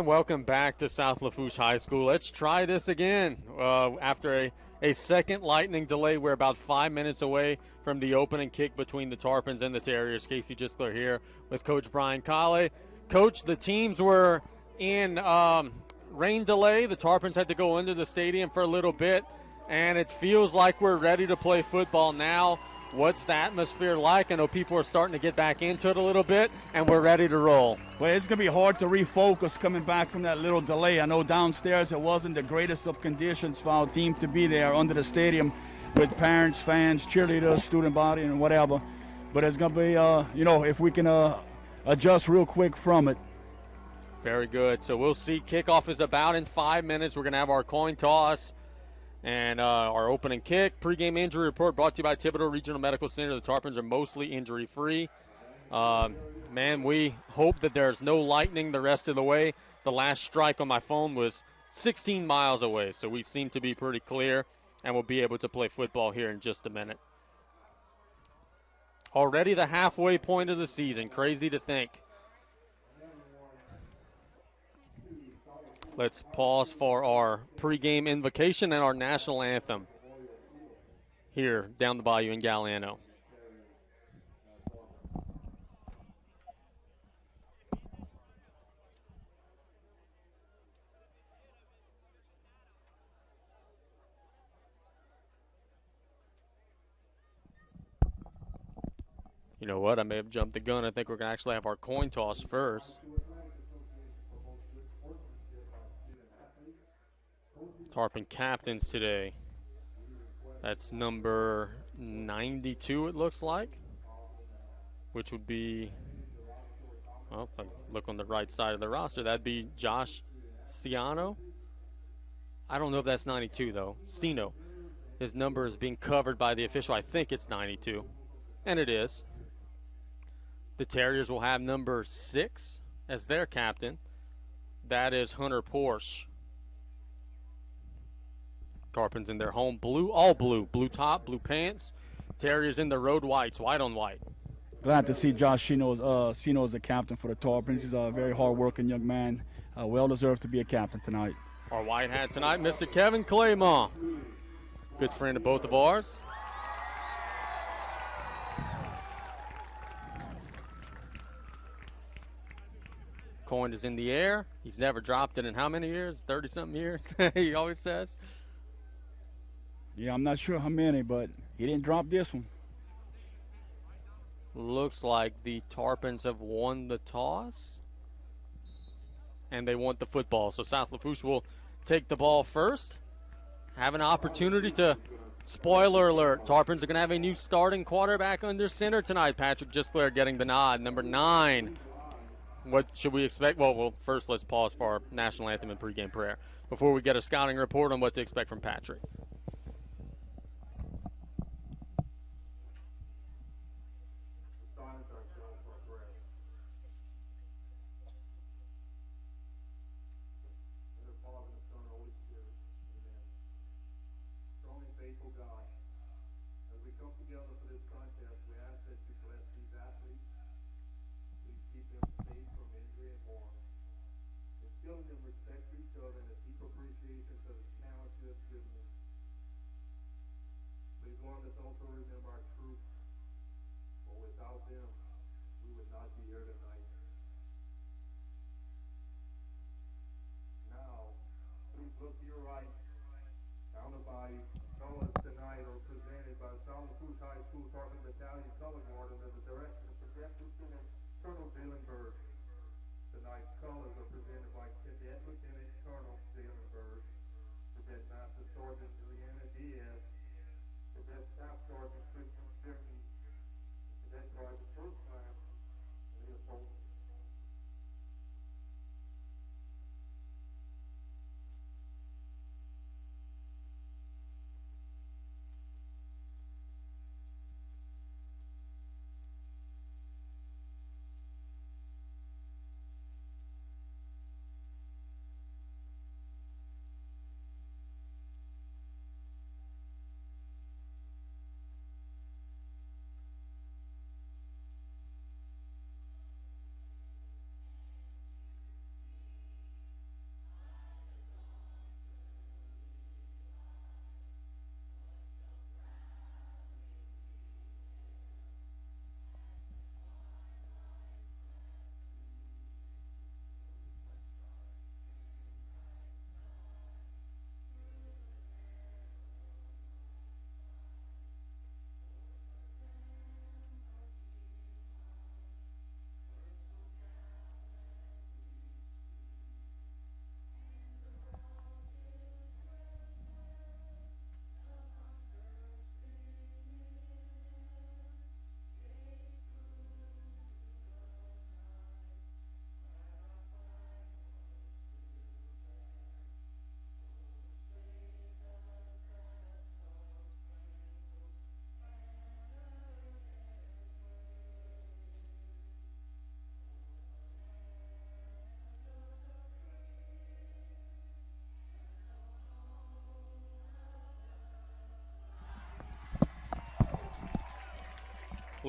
welcome back to South Lafourche High School. Let's try this again. After a second lightning delay, we're about 5 minutes away from the opening kick between the Tarpons and the Terriers. Casey Gisler here with Coach Brian Colley. Coach, the teams were in rain delay. The Tarpons had to go into the stadium for a little bit, and it feels like we're ready to play football now. What's the atmosphere like? I know people are starting to get back into it a little bit, and we're ready to roll. Well, it's going to be hard to refocus coming back from that little delay. I know downstairs it wasn't the greatest of conditions for our team to be there under the stadium with parents, fans, cheerleaders, student body, and whatever. But it's going to be, if we can adjust real quick from it. Very good. So we'll see. Kickoff is about in 5 minutes. We're going to have our coin toss. And our opening kick. Pre-game injury report brought to you by Thibodeau Regional Medical Center. The Tarpons are mostly injury-free. We hope that there's no lightning the rest of the way. The last strike on my phone was 16 miles away, so we seem to be pretty clear, and we'll be able to play football here in just a minute. Already the halfway point of the season. Crazy to think. Let's pause for our pregame invocation and our national anthem here down the bayou in Galliano. You know what? I may have jumped the gun. I think we're going to actually have our coin toss first. Tarpon captains today. That's number 92, it looks like, which would be, well, if I look on the right side of the roster, that'd be Josh Ciano. I don't know if that's 92, though. Cino. His number is being covered by the official. I think it's 92, and it is. The Terriers will have number 6 as their captain. That is Hunter Porsche. Tarpons in their home blue, all blue. Blue top, blue pants. Terriers in the road whites, white on white. Glad to see Josh Cino as the captain for the Tarpons. He's a very hard-working young man. Well-deserved to be a captain tonight. Our white hat tonight, Mr. Kevin Claymont. Good friend of both of ours. Coin is in the air. He's never dropped it in how many years? 30-something years, he always says. Yeah, I'm not sure how many, but he didn't drop this one. Looks like the Tarpons have won the toss, and they want the football. So South Lafourche will take the ball first. Have an opportunity to, spoiler alert, Tarpons are going to have a new starting quarterback under center tonight. Patrick Gisler getting the nod, number 9. What should we expect? Well, first let's pause for our national anthem and pregame prayer before we get a scouting report on what to expect from Patrick.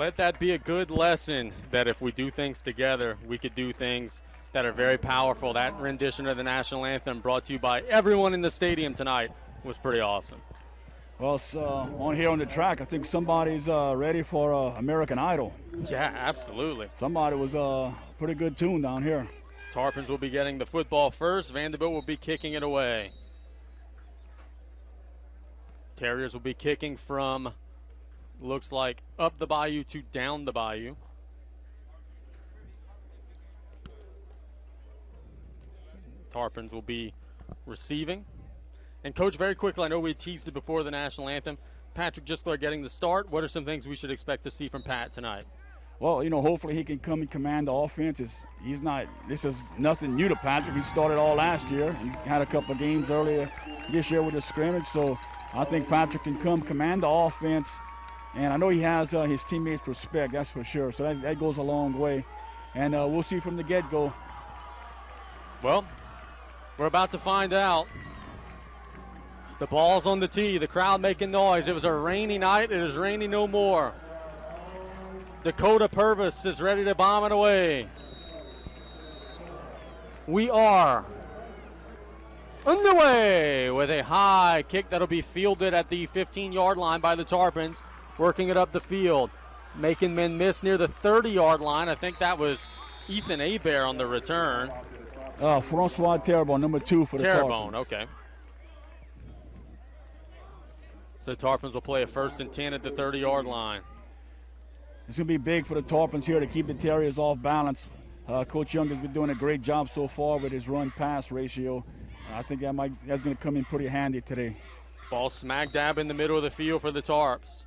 Let that be a good lesson that if we do things together, we could do things that are very powerful. That rendition of the national anthem brought to you by everyone in the stadium tonight was pretty awesome. Well, on here on the track, I think somebody's ready for American Idol. Yeah, absolutely. Somebody was a pretty good tune down here. Tarpons will be getting the football first. Vandebilt will be kicking it away. Terriers will be kicking from, looks like, up the bayou to down the bayou. Tarpons will be receiving. And, Coach, very quickly, I know we teased it before the national anthem. Patrick Gisclair getting the start. What are some things we should expect to see from Pat tonight? Well, hopefully he can come and command the offense. This is nothing new to Patrick. He started all last year. He had a couple of games earlier this year with the scrimmage. So I think Patrick can come command the offense. And I know he has his teammates' respect, that's for sure. So that goes a long way. And we'll see from the get-go. Well, we're about to find out. The ball's on the tee. The crowd making noise. It was a rainy night. It is rainy no more. Dakota Purvis is ready to bomb it away. We are underway with a high kick that'll be fielded at the 15-yard line by the Tarpons, working it up the field, making men miss near the 30-yard line. I think that was Ethan Hebert on the return. Francois Terrebonne, number 2 for the Terrebonne, okay. So the Tarpons will play a 1st and 10 at the 30-yard line. It's going to be big for the Tarpons here to keep the Terriers off balance. Coach Young has been doing a great job so far with his run-pass ratio. I think that's going to come in pretty handy today. Ball smack dab in the middle of the field for the Tarps.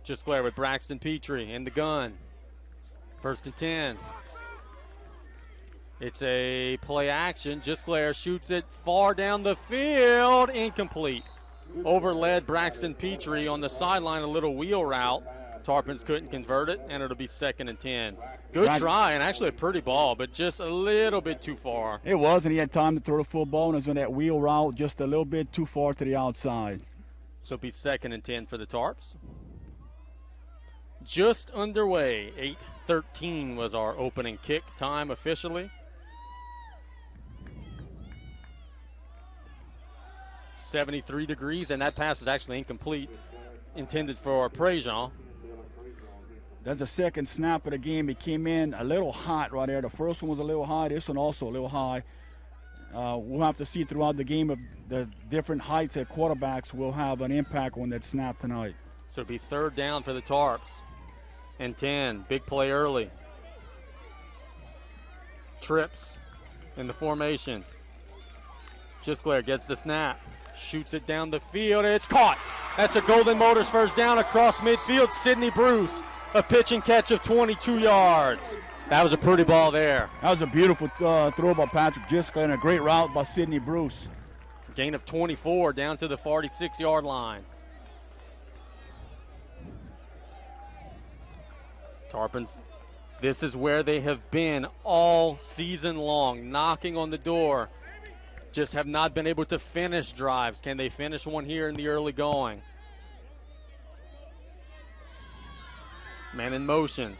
Gisclair with Braxton Petrie in the gun. 1st and 10. It's a play action. Gisclair shoots it far down the field. Incomplete. Overled Braxton Petrie on the sideline, a little wheel route. Tarpons couldn't convert it, and it'll be 2nd and 10. Good try, and actually a pretty ball, but just a little bit too far. It was, and he had time to throw the full ball, and it was on that wheel route just a little bit too far to the outside. So it'll be 2nd and 10 for the Tarps. Just underway. 8:13 was our opening kick time officially. 73 degrees, and that pass is actually incomplete, intended for Prejean. That's the second snap of the game. It came in a little hot right there. The first one was a little high. This one also a little high. We'll have to see throughout the game if the different heights at quarterbacks will have an impact on that snap tonight. So it'll be 3rd down for the Tarps. And 10. Big play early. Trips in the formation. Gisclair gets the snap. Shoots it down the field. It's caught. That's a Golden Motors 1st down across midfield. Sidney Bruce, a pitch and catch of 22 yards. That was a pretty ball there. That was a beautiful throw by Patrick Gisclair and a great route by Sidney Bruce. Gain of 24 down to the 46-yard line. Tarpons, this is where they have been all season long, knocking on the door. Just have not been able to finish drives. Can they finish one here in the early going? Man in motion.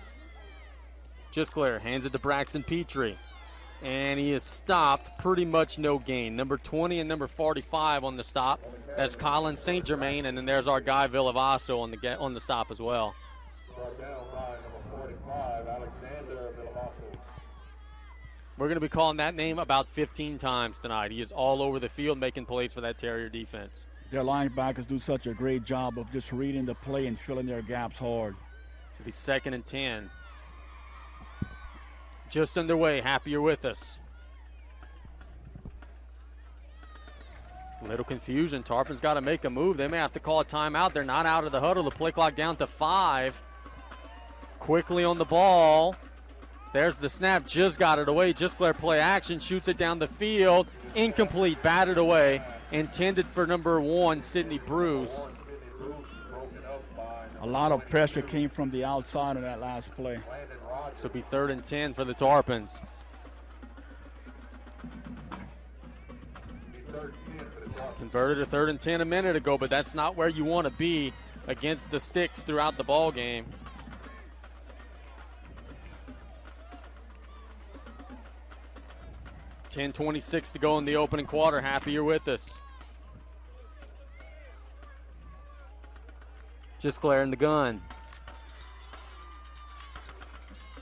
Gisclair hands it to Braxton Petrie. And he is stopped, pretty much no gain. Number 20 and number 45 on the stop. That's Colin St. Germain, and then there's our guy Villavaso on the stop as well. We're going to be calling that name about 15 times tonight. He is all over the field making plays for that Terrier defense. Their linebackers do such a great job of just reading the play and filling their gaps hard. It'll be 2nd and 10. Just underway. Happy you're with us. Little confusion. Tarpon's got to make a move. They may have to call a timeout. They're not out of the huddle. The play clock down to 5. Quickly on the ball. There's the snap. Just got it away. Gisclair play action. Shoots it down the field. Incomplete. Batted away. Intended for number 1, Sidney Bruce. A lot of pressure came from the outside of that last play. So it'll be 3rd and 10 for the Tarpons. Converted a 3rd and 10 a minute ago, but that's not where you want to be against the sticks throughout the ball game. $10:26 to go in the opening quarter. Happy you're with us. Just glaring the gun.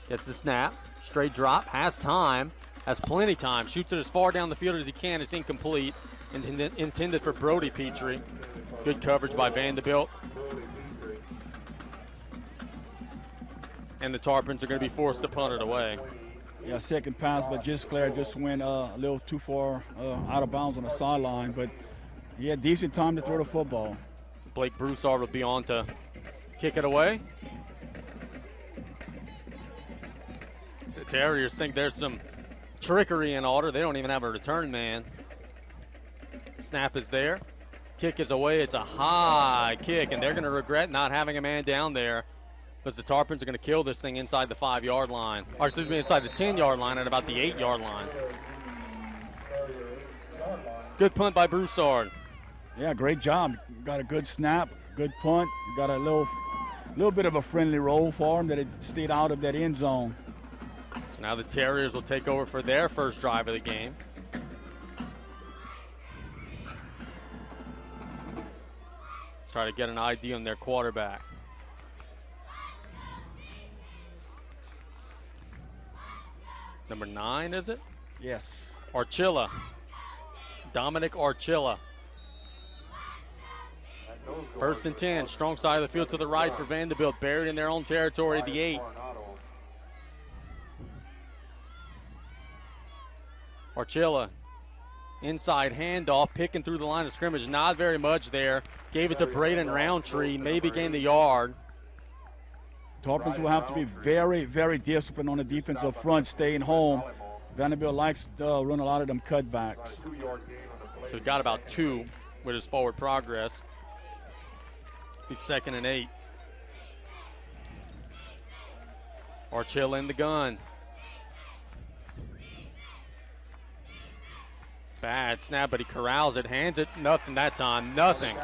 Gets the snap. Straight drop. Has time. Has plenty time. Shoots it as far down the field as he can. It's incomplete. Intended for Brody Petrie. Good coverage by Vandebilt. And the Tarpons are going to be forced to punt it away. Yeah, second pass, but Gisclair just went a little too far out of bounds on the sideline. But he had decent time to throw the football. Blake Broussard will be on to kick it away. The Terriers think there's some trickery in order. They don't even have a return man. Snap is there. Kick is away. It's a high kick, and they're going to regret not having a man down there because the Tarpons are going to kill this thing inside the 5-yard line. Or, excuse me, inside the 10-yard line at about the 8-yard line. Good punt by Broussard. Yeah, great job. Got a good snap, good punt. Got a little bit of a friendly roll for him that it stayed out of that end zone. So now the Terriers will take over for their first drive of the game. Let's try to get an ID on their quarterback. Number 9, is it? Yes. Archilla. Dominic Archilla. 1st and 10, strong side of the field to the right for Vandebilt, buried in their own territory at the 8. Archilla, inside handoff, picking through the line of scrimmage, not very much there. Gave it to Braden Roundtree, maybe gained the yard. Tarpons will have to be very, very disciplined on the defensive front, staying home. Vanderbilt likes to run a lot of them cutbacks. So he got about 2 with his forward progress. He's 2nd and 8. Archilla in the gun. Bad snap, but he corrals it, hands it, nothing that time, nothing.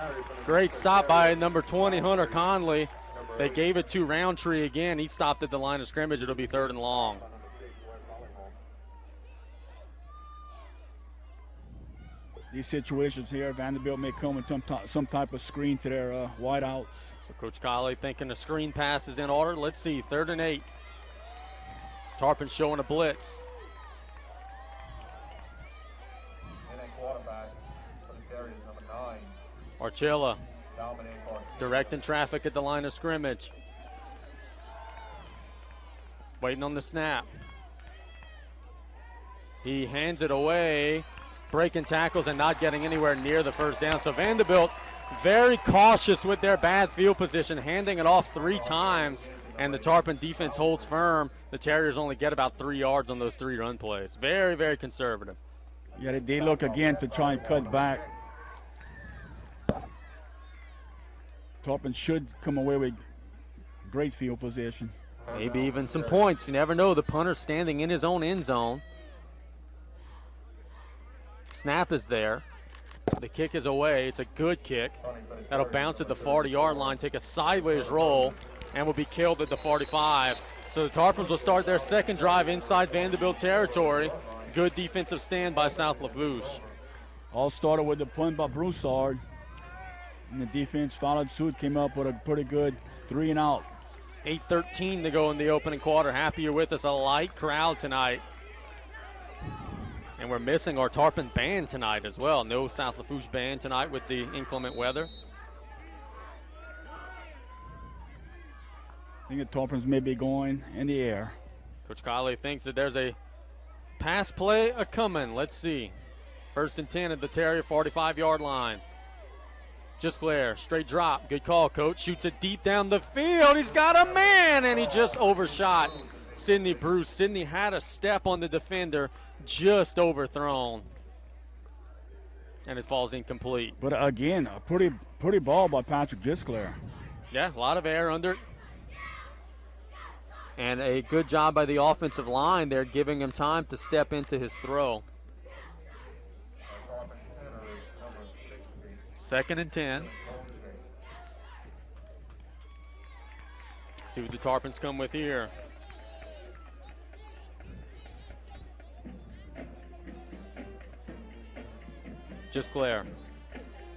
Great stop by number 20, Hunter Conley. They gave it to Roundtree again. He stopped at the line of scrimmage. It'll be 3rd and long. These situations here, Vanderbilt may come with some type of screen to their wideouts. So Coach Colley thinking the screen pass is in order. Let's see, 3rd and 8. Tarpon showing a blitz. Archilla directing traffic at the line of scrimmage. Waiting on the snap. He hands it away, breaking tackles and not getting anywhere near the first down. So Vandebilt very cautious with their bad field position, handing it off 3 times, and the Tarpon defense holds firm. The Terriers only get about 3 yards on those 3 run plays. Very, very conservative. Yeah, they look again to try and cut back. Tarpon should come away with great field position. Maybe even some points. You never know. The punter standing in his own end zone. Snap is there. The kick is away. It's a good kick. That'll bounce at the 40-yard line, take a sideways roll, and will be killed at the 45. So the Tarpons will start their second drive inside Vandebilt territory. Good defensive stand by South Lafourche. All started with the punt by Broussard. And the defense followed suit, came up with a pretty good 3 and out. 8:13 to go in the opening quarter. Happy you're with us. A light crowd tonight. And we're missing our Tarpon band tonight as well. No South Lafourche band tonight with the inclement weather. I think the Tarpons may be going in the air. Coach Colley thinks that there's a pass play a-coming. Let's see. 1st and 10 at the Terrier 45-yard line. Just Blair, straight drop. Good call, Coach. Shoots it deep down the field. He's got a man, and he just overshot Sidney Bruce. Sidney had a step on the defender, just overthrown. And it falls incomplete. But again, a pretty ball by Patrick Gisclair. Yeah, a lot of air under it. And a good job by the offensive line there, giving him time to step into his throw. 2nd and 10. See what the Tarpons come with here. Just Glare.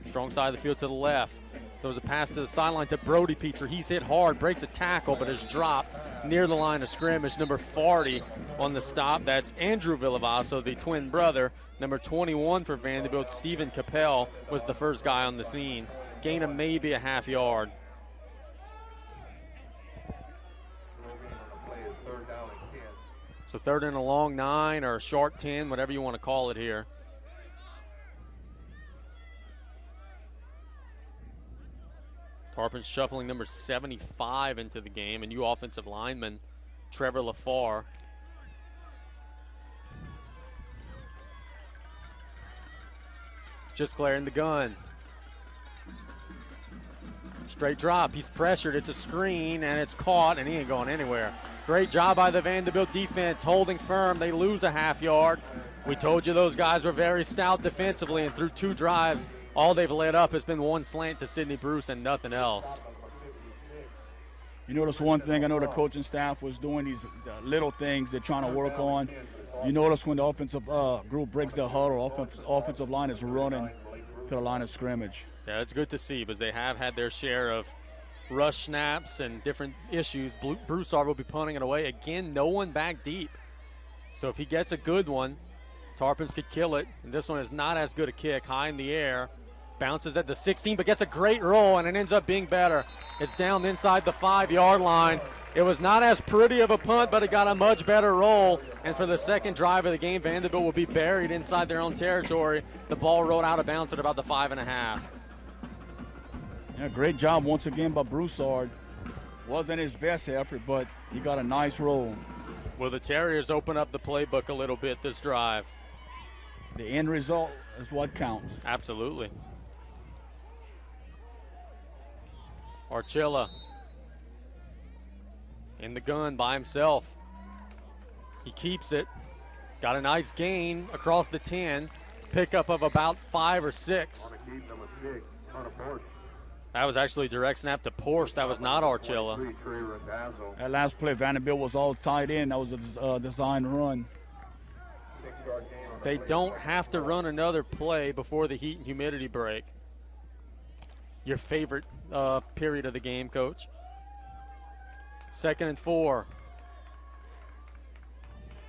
Strong side of the field to the left. There was a pass to the sideline to Brody Petrie. He's hit hard, breaks a tackle, but is dropped near the line of scrimmage. Number 40 on the stop. That's Andrew Villavaso, the twin brother. Number 21 for Vandebilt, Stephen Capel, was the first guy on the scene. Gain of maybe a half yard. So 3rd and a long 9 or a short 10, whatever you want to call it here. Tarpons shuffling number 75 into the game, a new offensive lineman, Trevor Lafourche. Just Glare in the gun. Straight drop, he's pressured, it's a screen, and it's caught, and he ain't going anywhere. Great job by the Vandebilt defense, holding firm. They lose a half yard. We told you those guys were very stout defensively, and through 2 drives, all they've led up has been 1 slant to Sidney Bruce and nothing else. You notice one thing, I know the coaching staff was doing these little things they're trying to work on. You notice when the offensive group breaks the huddle, offensive line is running to the line of scrimmage. Yeah, it's good to see because they have had their share of rush snaps and different issues. Broussard will be punting it away. Again, no one back deep. So if he gets a good one, Tarpons could kill it. And this one is not as good a kick, high in the air. Bounces at the 16, but gets a great roll, and it ends up being better. It's down inside the 5-yard line. It was not as pretty of a punt, but it got a much better roll. And for the 2nd drive of the game, Vanderbilt will be buried inside their own territory. The ball rolled out of bounds at about the 5.5. Yeah, great job once again by Broussard. Wasn't his best effort, but he got a nice roll. Will the Terriers open up the playbook a little bit this drive? The end result is what counts. Absolutely. Archilla in the gun by himself. He keeps it. Got a nice gain across the 10. Pickup of about 5 or 6. That was actually a direct snap to Porsche. That was not Archilla. That last play, Vanderbilt was all tied in. That was a designed run. They don't have to run another play before the heat and humidity break. Your favorite period of the game, Coach. 2nd and 4.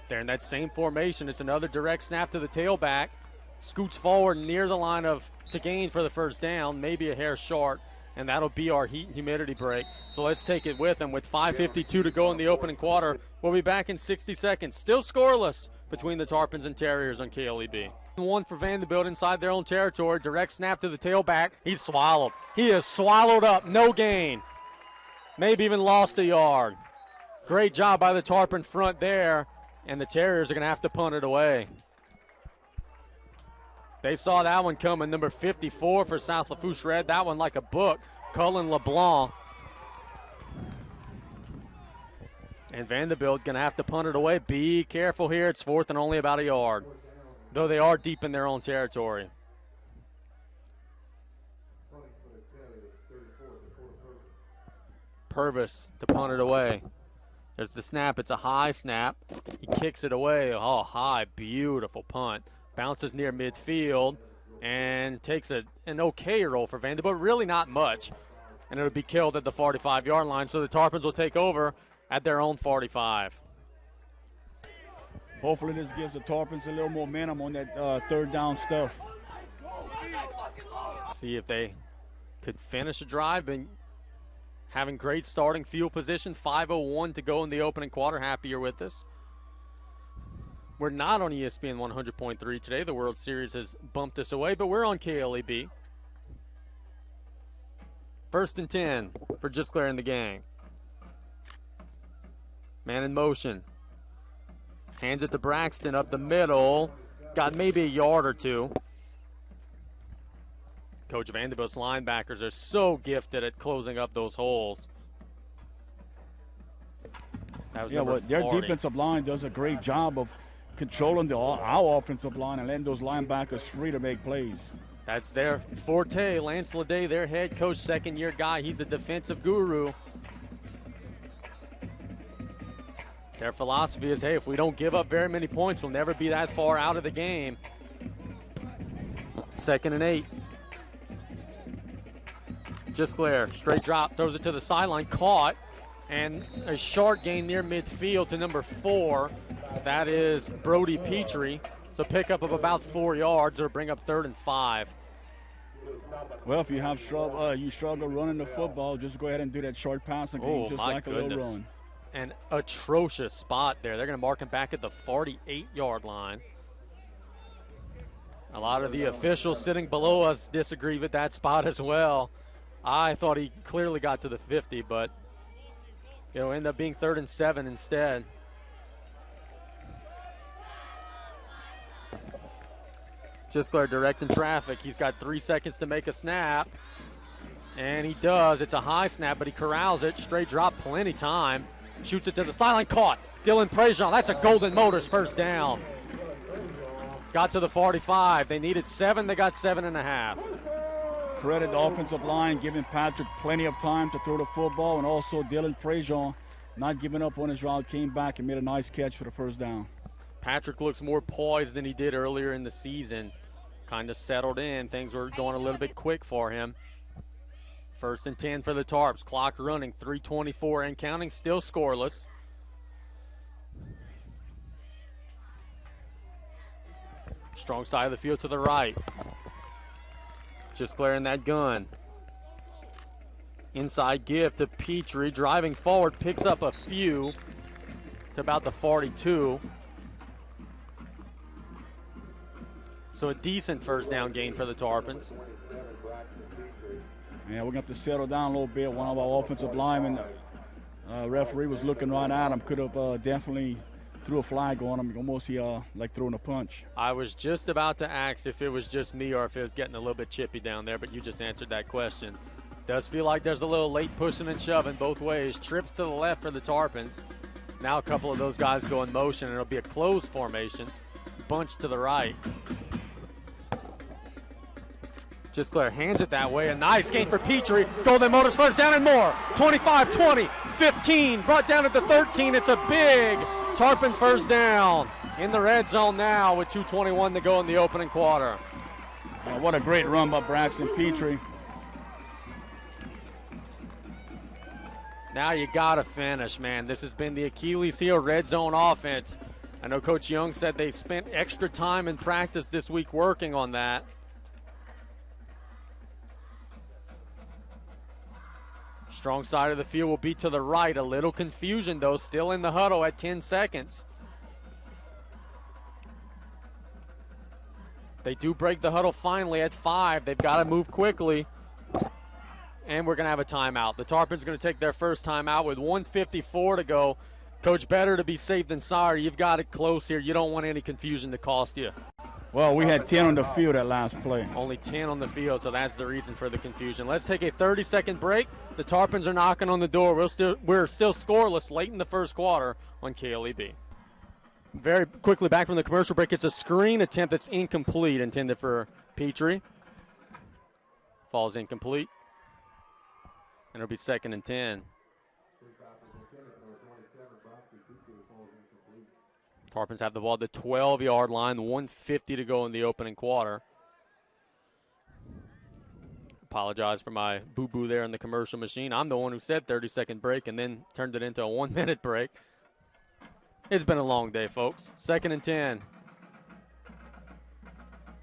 They're in that same formation. It's another direct snap to the tailback. Scoots forward near the line to gain for the first down, maybe a hair short, and that'll be our heat and humidity break. So let's take it with them. With 5:52 to go in the opening quarter, we'll be back in 60 seconds. Still scoreless between the Tarpons and Terriers on KLEB. 1 for Vandebilt inside their own territory. Direct snap to the tailback. He's swallowed. He is swallowed up. No gain. Maybe even lost a yard. Great job by the Tarpon front there, and the Terriers are going to have to punt it away. They saw that one coming. Number 54 for South Lafourche read that one like a book. Cullen LeBlanc. And Vandebilt going to have to punt it away. Be careful here. It's 4th and only about a yard, though they are deep in their own territory. Purvis to punt it away. There's the snap. It's a high snap. He kicks it away. Oh, high. Beautiful punt. Bounces near midfield and takes an okay roll for Vanderbilt. Really not much. And it'll be killed at the 45-yard line. So the Tarpons will take over at their own 45. Hopefully this gives the Tarpons a little momentum on that 3rd down stuff. See if they could finish a drive. And having great starting field position. 5:01 to go in the opening quarter. Happy you're with us. We're not on ESPN 100.3 today. The World Series has bumped us away, but we're on KLEB. 1st and 10 for Just Glare and the gang. Man in motion. Hands it to Braxton up the middle. Got maybe a yard or 2. Coach Vanderbilt's linebackers are so gifted at closing up those holes. That was well, their 40. defensive line does a great job of controlling our offensive line and letting those linebackers free to make plays. That's their forte. Lance Leday, their head coach, second-year guy. He's a defensive guru. Their philosophy is, hey, if we don't give up very many points, we'll never be that far out of the game. 2nd and 8. Gisclair, straight drop, throws it to the sideline, caught, and a short gain near midfield to number 4. That is Brody Petrie. So pickup of about 4 yards or bring up 3rd and 5. Well, if you have struggle running the football, just go ahead and do that short passing game, just like a little run. An atrocious spot there. They're going to mark him back at the 48-yard line. A lot of the officials sitting below us disagree with that spot as well. I thought he clearly got to the 50, but it'll end up being 3rd and 7 instead. Gisclair directing traffic. He's got 3 seconds to make a snap, and he does. It's a high snap, but he corrals it. Straight drop, plenty time. Shoots it to the sideline, caught. Dylan Prejean, that's a Golden Motors first down. Got to the 45. They needed 7, they got 7.5. Credit the offensive line, giving Patrick plenty of time to throw the football, and also Dylan Prejean not giving up on his route, came back and made a nice catch for the first down. Patrick looks more poised than he did earlier in the season. Kind of settled in. Things were going a little bit quick for him. 1st and 10 for the Tarps. Clock running, 3:24 and counting, still scoreless. Strong side of the field to the right. Just clearing that gun. Inside give to Petrie. Driving forward, picks up a few to about the 42. So a decent first down gain for the Tarpons. Yeah, we're going to have to settle down a little bit. One of our offensive linemen, referee was looking right at him. Could have definitely threw a flag on him. Almost like throwing a punch. I was just about to ask if it was just me or if it was getting a little bit chippy down there, but you just answered that question. Does feel like there's a little late pushing and shoving both ways. Trips to the left for the Tarpons. Now a couple of those guys go in motion, and it'll be a closed formation. Bunch to the right. Gisclair hands it that way. A nice gain for Petrie. Golden Motors first down and more. 25, 20, 15. Brought down at the 13. It's a big Tarpon first down. In the red zone now with 2:21 to go in the opening quarter. What a great run by Braxton Petrie. Now you got to finish, man. This has been the Achilles heel red zone offense. I know Coach Young said they spent extra time in practice this week working on that. Strong side of the field will be to the right. A little confusion, though, still in the huddle at 10 seconds. They do break the huddle finally at 5. They've got to move quickly. And we're going to have a timeout. The Tarpons going to take their first timeout with 1:54 to go. Coach, better to be safe than sorry. You've got it close here. You don't want any confusion to cost you. Well, we had 10 on the field that last play. Only 10 on the field, so that's the reason for the confusion. Let's take a 30-second break. The Tarpons are knocking on the door. We're still scoreless late in the first quarter on KLEB. Very quickly back from the commercial break. It's a screen attempt that's incomplete, intended for Petrie. Falls incomplete. And it'll be 2nd and 10. Tarpons have the ball at the 12-yard line, 1:50 to go in the opening quarter. Apologize for my boo-boo there in the commercial machine. I'm the one who said 30-second break and then turned it into a 1-minute break. It's been a long day, folks. 2nd and 10.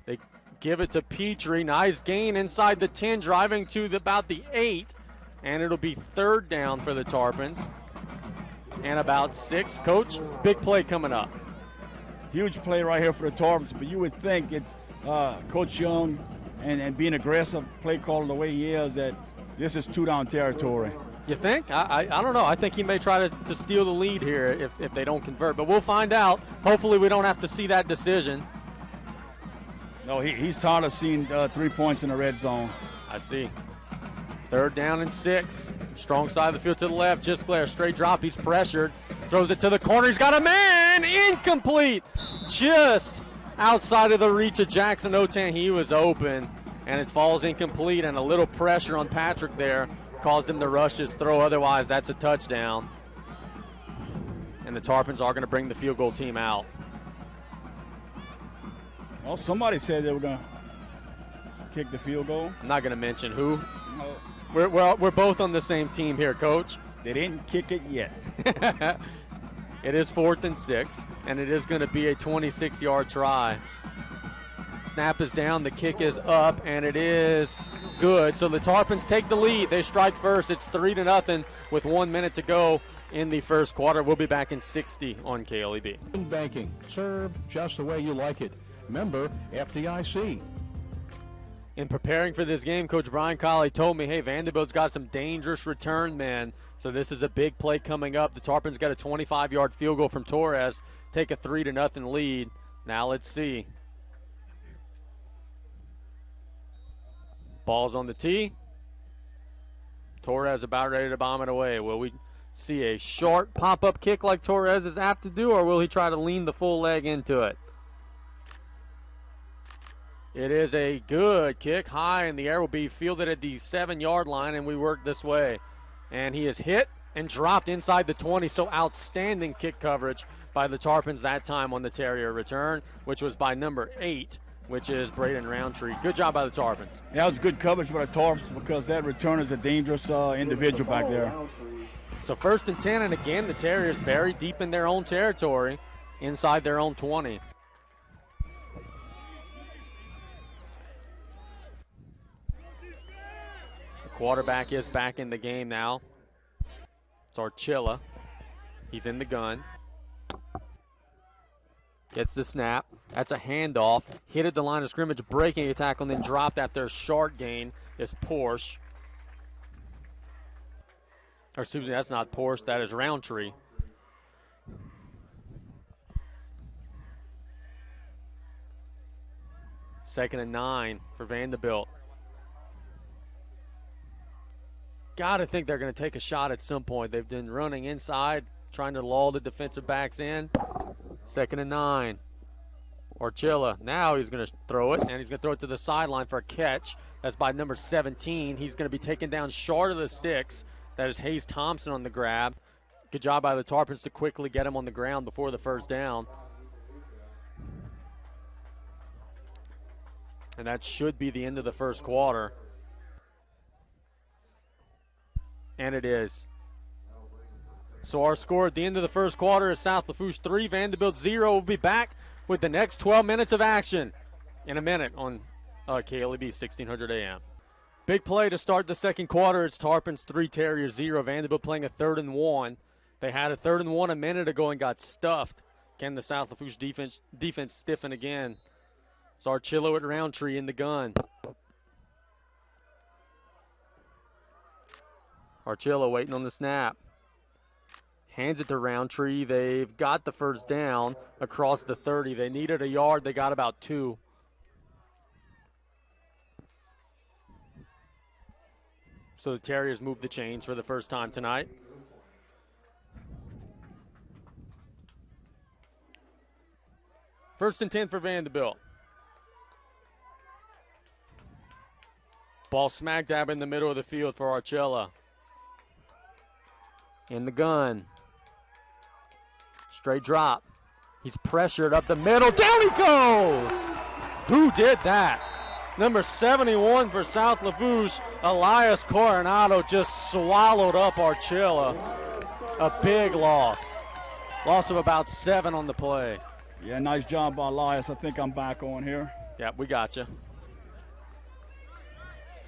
They give it to Petrie. Nice gain inside the 10, driving to about the 8. And it'll be 3rd down for the Tarpons. And about 6. Coach, big play coming up. Huge play right here for the Tarpons, but you would think Coach Young and being aggressive, play caller the way he is, that this is 2-down territory. You think? I don't know. I think he may try to steal the lead here if they don't convert, but we'll find out. Hopefully we don't have to see that decision. No, he's tired of seeing 3 points in the red zone. I see. 3rd down and 6. Strong side of the field to the left. Gisclair, straight drop. He's pressured. Throws it to the corner. He's got a man. Incomplete. Just outside of the reach of Jackson Otan. He was open. and it falls incomplete, and a little pressure on Patrick there caused him to rush his throw. Otherwise, that's a touchdown. And the Tarpons are going to bring the field goal team out. Well, somebody said they were going to kick the field goal. I'm not going to mention who. No. We're both on the same team here, Coach. They didn't kick it yet. It is 4th and 6, and it is going to be a 26-yard try. Snap is down, the kick is up, and it is good. So the Tarpons take the lead. They strike first. It's 3-0 with 1 minute to go in the first quarter. We'll be back in 60 on KLEB. Banking. Serve just the way you like it. Member FDIC. In preparing for this game, Coach Brian Colley told me, hey, Vandebilt's got some dangerous return men, so this is a big play coming up. The Tarpons got a 25-yard field goal from Torres, take a 3-0 lead. Now let's see. Ball's on the tee. Torres about ready to bomb it away. Will we see a short pop-up kick like Torres is apt to do, or will he try to lean the full leg into it? It is a good kick. High in the air, will be fielded at the 7-yard line, and we work this way. And he is hit and dropped inside the 20, so outstanding kick coverage by the Tarpons that time on the Terrier return, which was by number 8, which is Braden Roundtree. Good job by the Tarpons. Yeah, it was good coverage by the Tarpons because that return is a dangerous individual back there. So 1st and 10, and again, the Terriers buried deep in their own territory inside their own 20. Quarterback is back in the game now. It's Archilla. He's in the gun. Gets the snap. That's a handoff. Hit at the line of scrimmage, breaking a tackle, and then dropped after a short gain is Porsche. Or excuse me, that's not Porsche, that is Roundtree. Second and 9 for Vandebilt. Got to think they're going to take a shot at some point. They've been running inside, trying to lull the defensive backs in. 2nd and 9. Archilla. Now he's going to throw it, and he's going to throw it to the sideline for a catch. That's by number 17. He's going to be taken down short of the sticks. That is Hayes Thompson on the grab. Good job by the Tarpons to quickly get him on the ground before the first down. And that should be the end of the first quarter. And it is. So our score at the end of the first quarter is South Lafourche 3, Vandebilt 0. We'll be back with the next 12 minutes of action in a minute on KLEB 1600 AM. Big play to start the second quarter. It's Tarpons 3, Terriers 0. Vandebilt playing a 3rd and 1. They had a 3rd and 1 a minute ago and got stuffed. Can the South Lafourche defense stiffen again? It's Archillo at Roundtree in the gun. Archillo waiting on the snap. Hands it to Roundtree. They've got the first down across the 30. They needed a yard. They got about 2. So the Terriers move the chains for the first time tonight. First and 10 for Vandebilt. Ball smack dab in the middle of the field for Archilla. In the gun. Straight drop. He's pressured up the middle. Down he goes! Who did that? Number 71 for South Lafourche, Elias Coronado just swallowed up Archilla. A big loss. Loss of about 7 on the play. Yeah, nice job by Elias. I think I'm back on here. Yeah, we got you.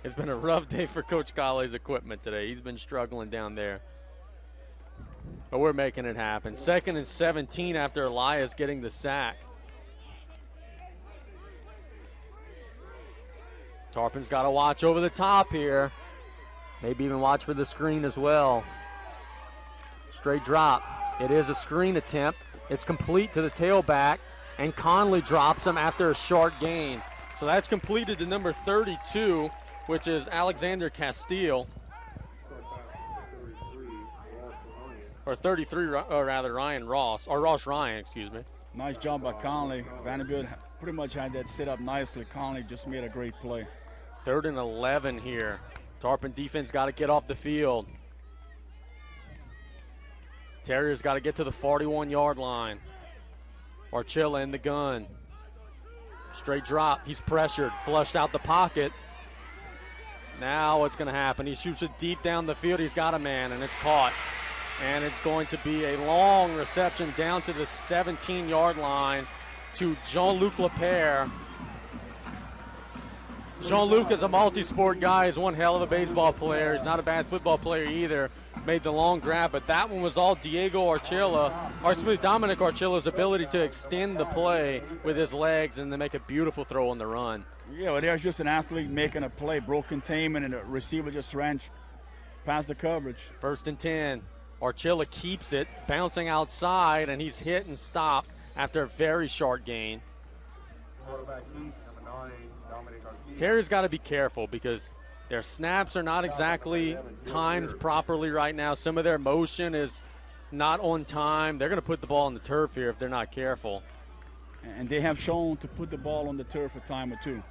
It's been a rough day for Coach Colley's equipment today. He's been struggling down there. But we're making it happen. 2nd and 17 after Elias getting the sack. Tarpon's got to watch over the top here. Maybe even watch for the screen as well. Straight drop. It is a screen attempt. It's complete to the tailback, and Conley drops him after a short gain. So that's completed to number 32, which is Alexander Castile. Or 33, or rather Ryan Ross, or Ross Ryan, excuse me. Nice job by Conley. Vanderbilt pretty much had that set up nicely. Conley just made a great play. 3rd and 11 here. Tarpon defense got to get off the field. Terriers got to get to the 41-yard line. Archilla in the gun. Straight drop. He's pressured. Flushed out the pocket. Now what's going to happen? He shoots it deep down the field. He's got a man, and it's caught. And it's going to be a long reception down to the 17-yard line to Jean-Luc Lepere. Jean-Luc is a multi-sport guy. He's one hell of a baseball player. He's not a bad football player either. Made the long grab, but that one was all Dominic Archilla's ability to extend the play with his legs and then make a beautiful throw on the run. Yeah, well, there's just an athlete making a play, broke containment, and the receiver just ran past the coverage. 1st and 10. Archilla keeps it, bouncing outside, and he's hit and stopped after a very short gain. Terrier's got to be careful because their snaps are not exactly timed properly right now. Some of their motion is not on time. They're going to put the ball on the turf here if they're not careful. And they have shown to put the ball on the turf a time or two.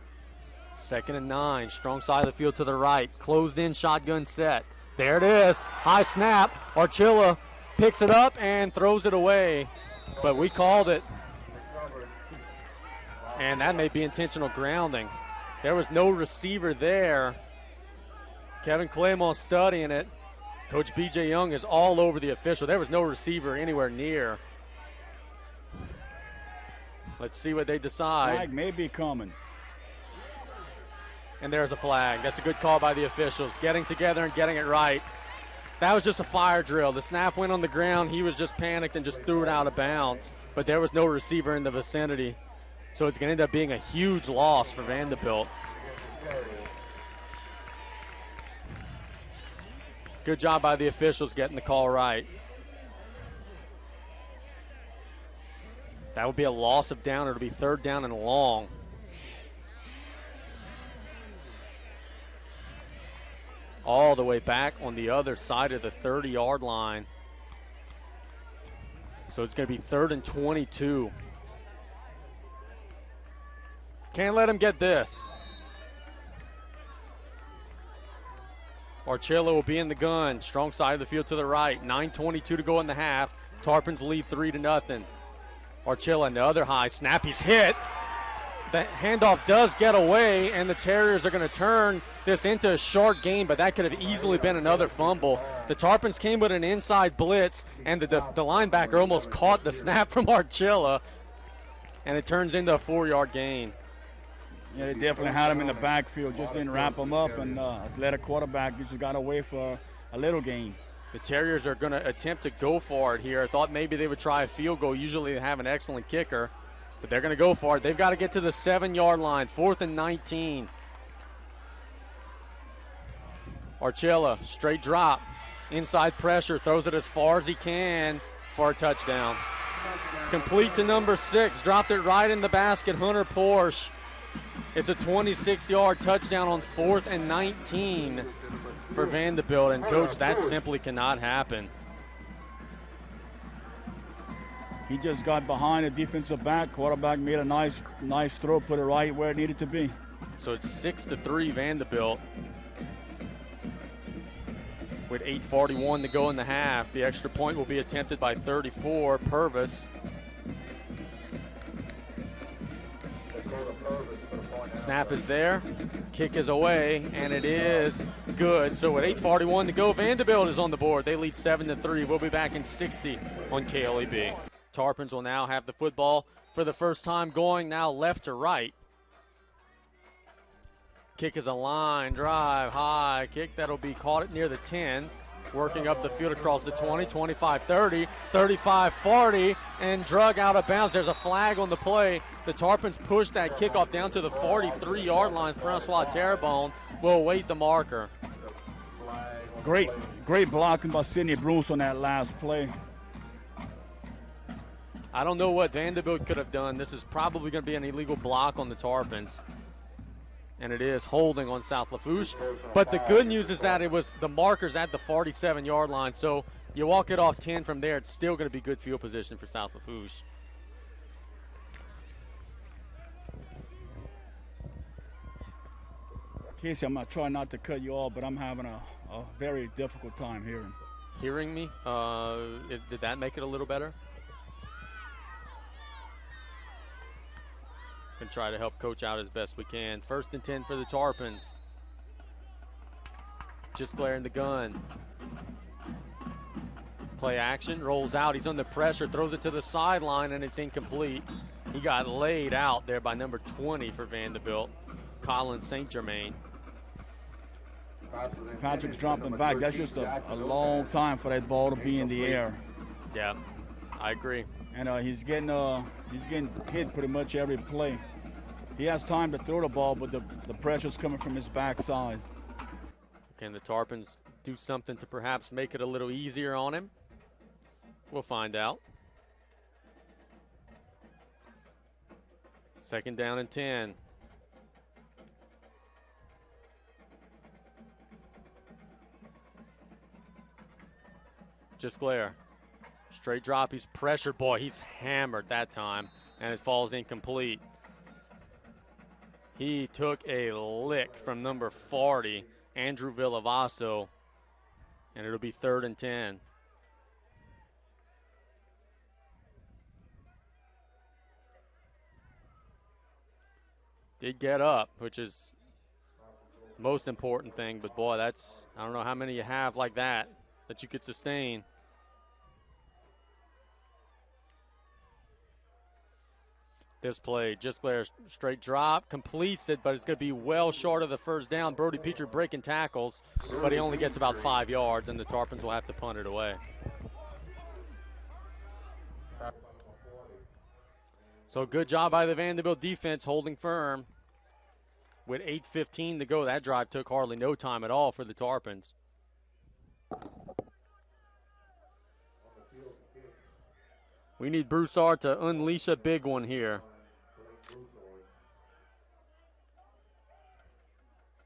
2nd and 9. Strong side of the field to the right. Closed in shotgun set. There it is. High snap. Archilla picks it up and throws it away. But we called it. And that may be intentional grounding. There was no receiver there. Kevin Claymont studying it. Coach B.J. Young is all over the official. There was no receiver anywhere near. Let's see what they decide. Flag may be coming. And there's a flag. That's a good call by the officials. Getting together and getting it right. That was just a fire drill. The snap went on the ground. He was just panicked and just threw it out of bounds. But there was no receiver in the vicinity. So it's going to end up being a huge loss for Vandebilt. Good job by the officials getting the call right. That would be a loss of down. It'll be 3rd down and long. All the way back on the other side of the 30-yard line. So it's going to be 3rd and 22. Can't let him get this. Archilla will be in the gun. Strong side of the field to the right. 9:22 to go in the half. Tarpons lead 3-0. Archilla, another high snap. He's hit. The handoff does get away, and the Terriers are going to turn this into a short game, but that could have easily been another fumble. The Tarpons came with an inside blitz, and the linebacker almost caught the snap from Archilla, and it turns into a 4-yard gain. Yeah, they definitely had him in the backfield, just didn't wrap him up, and athletic quarterback just got away for a little gain. The Terriers are going to attempt to go for it here. I thought maybe they would try a field goal. Usually they have an excellent kicker, but they're going to go for it. They've got to get to the 7-yard line, 4th and 19. Archilla, straight drop, inside pressure, throws it as far as he can for a touchdown. Complete to number 6, dropped it right in the basket, Hunter Porsche. It's a 26-yard touchdown on 4th and 19 for Vandebilt, and Coach, that simply cannot happen. He just got behind the defensive back. Quarterback made a nice throw, put it right where it needed to be. So it's 6-3 Vandebilt. With 8:41 to go in the half, the extra point will be attempted by 34, Purvis. Snap is there, kick is away, and it is good. So with 8:41 to go, Vandebilt is on the board. They lead 7-3. We'll be back in 60 on KLEB. Tarpons will now have the football for the first time, going now left to right. Kick is a line drive, high kick that'll be caught near the 10. Working up the field across the 20, 25, 30, 35, 40, and drug out of bounds. There's a flag on the play. The Tarpons push that kickoff down to the 43-yard line. Francois Terrebonne will await the marker. Great blocking by Sidney Bruce on that last play. I don't know what Vandebilt could have done. This is probably going to be an illegal block on the Tarpons. And it is holding on South Lafourche. But the good news is that it was the markers at the 47-yard line. So you walk it off 10 from there, it's still going to be good field position for South Lafourche. Casey, I'm not trying not to cut you off, but I'm having a very difficult time hearing. Hearing me? Did that make it a little better? Can try to help coach out as best we can. 1st and 10 for the Tarpons. Just glaring the gun. Play action, rolls out. He's under pressure, throws it to the sideline, and it's incomplete. He got laid out there by number 20 for Vandebilt, Colin St. Germain. Patrick's dropping back. That's just a long time for that ball to be in the air. Yeah, I agree. And he's getting hit pretty much every play. He has time to throw the ball, but the pressure's coming from his backside. Can the Tarpons do something to perhaps make it a little easier on him? We'll find out. 2nd down and 10. Just glare. Straight drop. He's pressured. Boy, he's hammered that time, and it falls incomplete. He took a lick from number 40, Andrew Villavaso, and it'll be 3rd and 10. Did get up, which is the most important thing, but boy, I don't know how many you have like that you could sustain. This play, just Blair, straight drop, completes it, but it's going to be well short of the 1st down. Brody Petrie breaking tackles, but he only gets about 5 yards, and the Tarpons will have to punt it away. So good job by the Vandebilt defense holding firm. With 8:15 to go, that drive took hardly no time at all for the Tarpons. We need Broussard to unleash a big one here.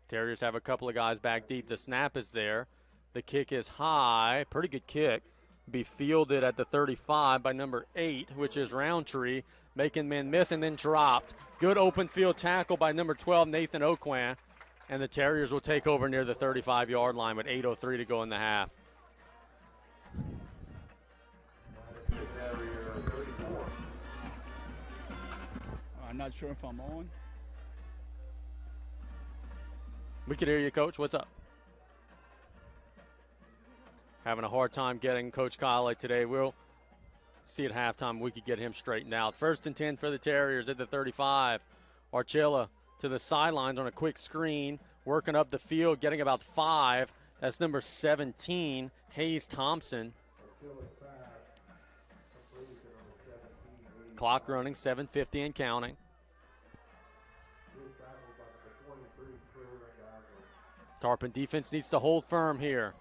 Terriers have a couple of guys back deep. The snap is there. The kick is high. Pretty good kick. Be fielded at the 35 by number 8, which is Roundtree, making men miss and then dropped. Good open field tackle by number 12, Nathan Oquan. And the Terriers will take over near the 35-yard line with 8:03 to go in the half. I'm not sure if I'm on. We can hear you, Coach. What's up? Having a hard time getting Coach Colley today. We'll see at halftime we could get him straightened out. 1st and 10 for the Terriers at the 35. Archilla to the sidelines on a quick screen, working up the field, getting about 5. That's number 17, Hayes Thompson. Clock running, 7:50 and counting. Tarpon defense needs to hold firm here.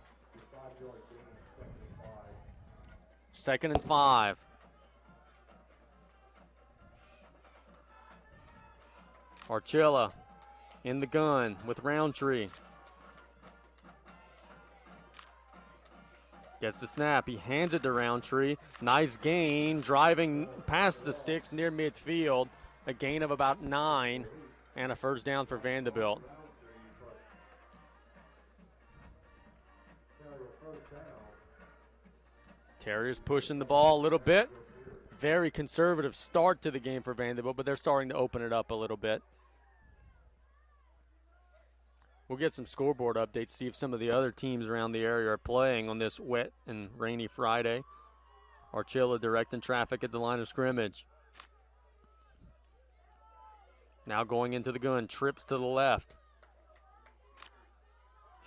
2nd and 5. Archilla in the gun with Roundtree. Gets the snap. He hands it to Roundtree. Nice gain, driving past the sticks near midfield. A gain of about 9 and a 1st down for Vandebilt. Terriers pushing the ball a little bit. Very conservative start to the game for Vandebilt, but they're starting to open it up a little bit. We'll get some scoreboard updates, see if some of the other teams around the area are playing on this wet and rainy Friday. Archilla directing traffic at the line of scrimmage. Now going into the gun, trips to the left.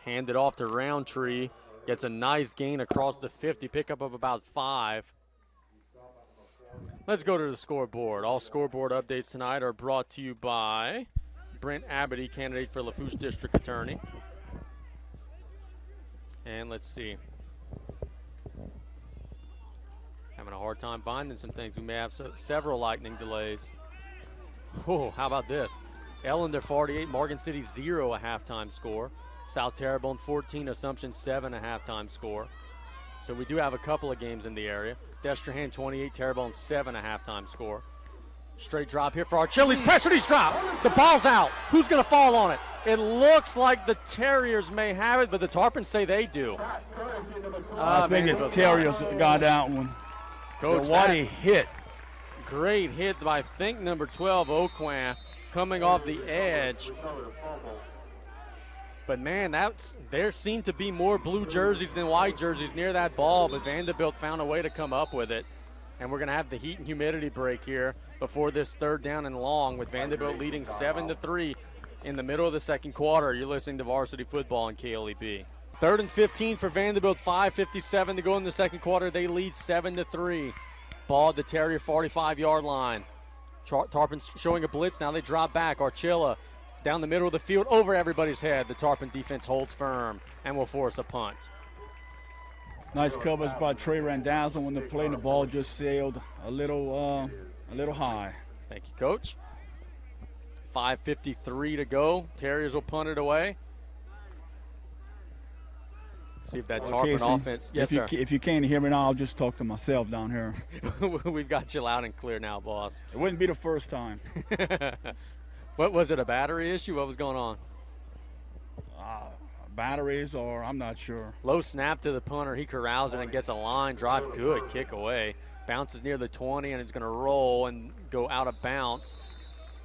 Handed off to Roundtree. Gets a nice gain across the 50, pickup of about 5. Let's go to the scoreboard. All scoreboard updates tonight are brought to you by Brent Abity, candidate for Lafourche District Attorney. And let's see. Having a hard time finding some things. We may have several lightning delays. Oh, how about this? Ellender 48, Morgan City 0 a halftime score. South Terrebonne 14, Assumption 7 a halftime score. So we do have a couple of games in the area. Destrehan 28, Terrebonne 7 a halftime score. Straight drop here for Archilles. Pressure, he's dropped. The ball's out. Who's going to fall on it? It looks like the Terriers may have it, but the Tarpons say they do. I think the Terriers got that one. Coach, what a hit. Great hit by, I think, number 12, Oquan, coming off the edge. But, man, there seemed to be more blue jerseys than white jerseys near that ball, but Vandebilt found a way to come up with it. And we're going to have the heat and humidity break here before this third down and long, with Vandebilt leading 7-3 in the middle of the second quarter. You're listening to Varsity Football on KLEB. 3rd and 15 for Vandebilt, 5:57 to go in the second quarter. They lead 7-3. Ball at the Terrier 45-yard line. Tarpons showing a blitz. Now they drop back. Archilla down the middle of the field over everybody's head. The Tarpon defense holds firm and will force a punt. Nice covers by Trey Randazzo when the play and the ball just sailed a little high. Thank you, Coach. 5:53 to go. Terriers will punt it away. See if that Tarpon offense. Yes, sir. If you can't hear me now, I'll just talk to myself down here. We've got you loud and clear now, boss. It wouldn't be the first time. What was it, a battery issue? What was going on? Batteries, or I'm not sure. Low snap to the punter. He corrals it and gets a line drive. Good kick away. Bounces near the 20, and it's going to roll and go out of bounds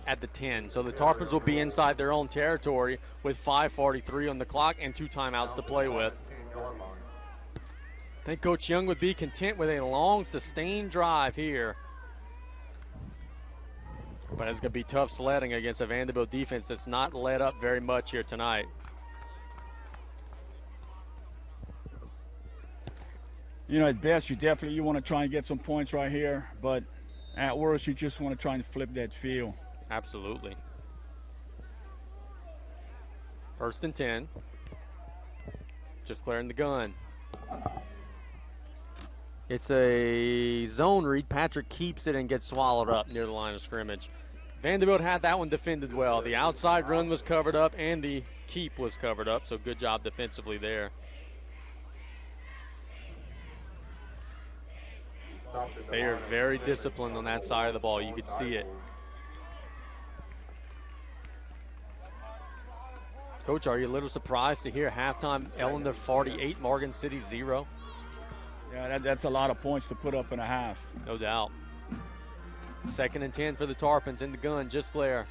at the 10. So the Tarpons will be inside their own territory with 5:43 on the clock and 2 timeouts to play with. I think Coach Young would be content with a long, sustained drive here. But it's going to be tough sledding against a Vandebilt defense that's not let up very much here tonight. You know, at best, you want to try and get some points right here, but at worst, you just want to try and flip that field. Absolutely. 1st and 10. Just clearing the gun. It's a zone read. Patrick keeps it and gets swallowed up near the line of scrimmage. Vandebilt had that one defended well. The outside run was covered up and the keep was covered up, so good job defensively there. They are very disciplined on that side of the ball. You could see it. Coach, are you a little surprised to hear halftime Ellender 48, Morgan City 0? Yeah, that's a lot of points to put up in a half. No doubt. 2nd and 10 for the Tarpons in the gun. Just Blair.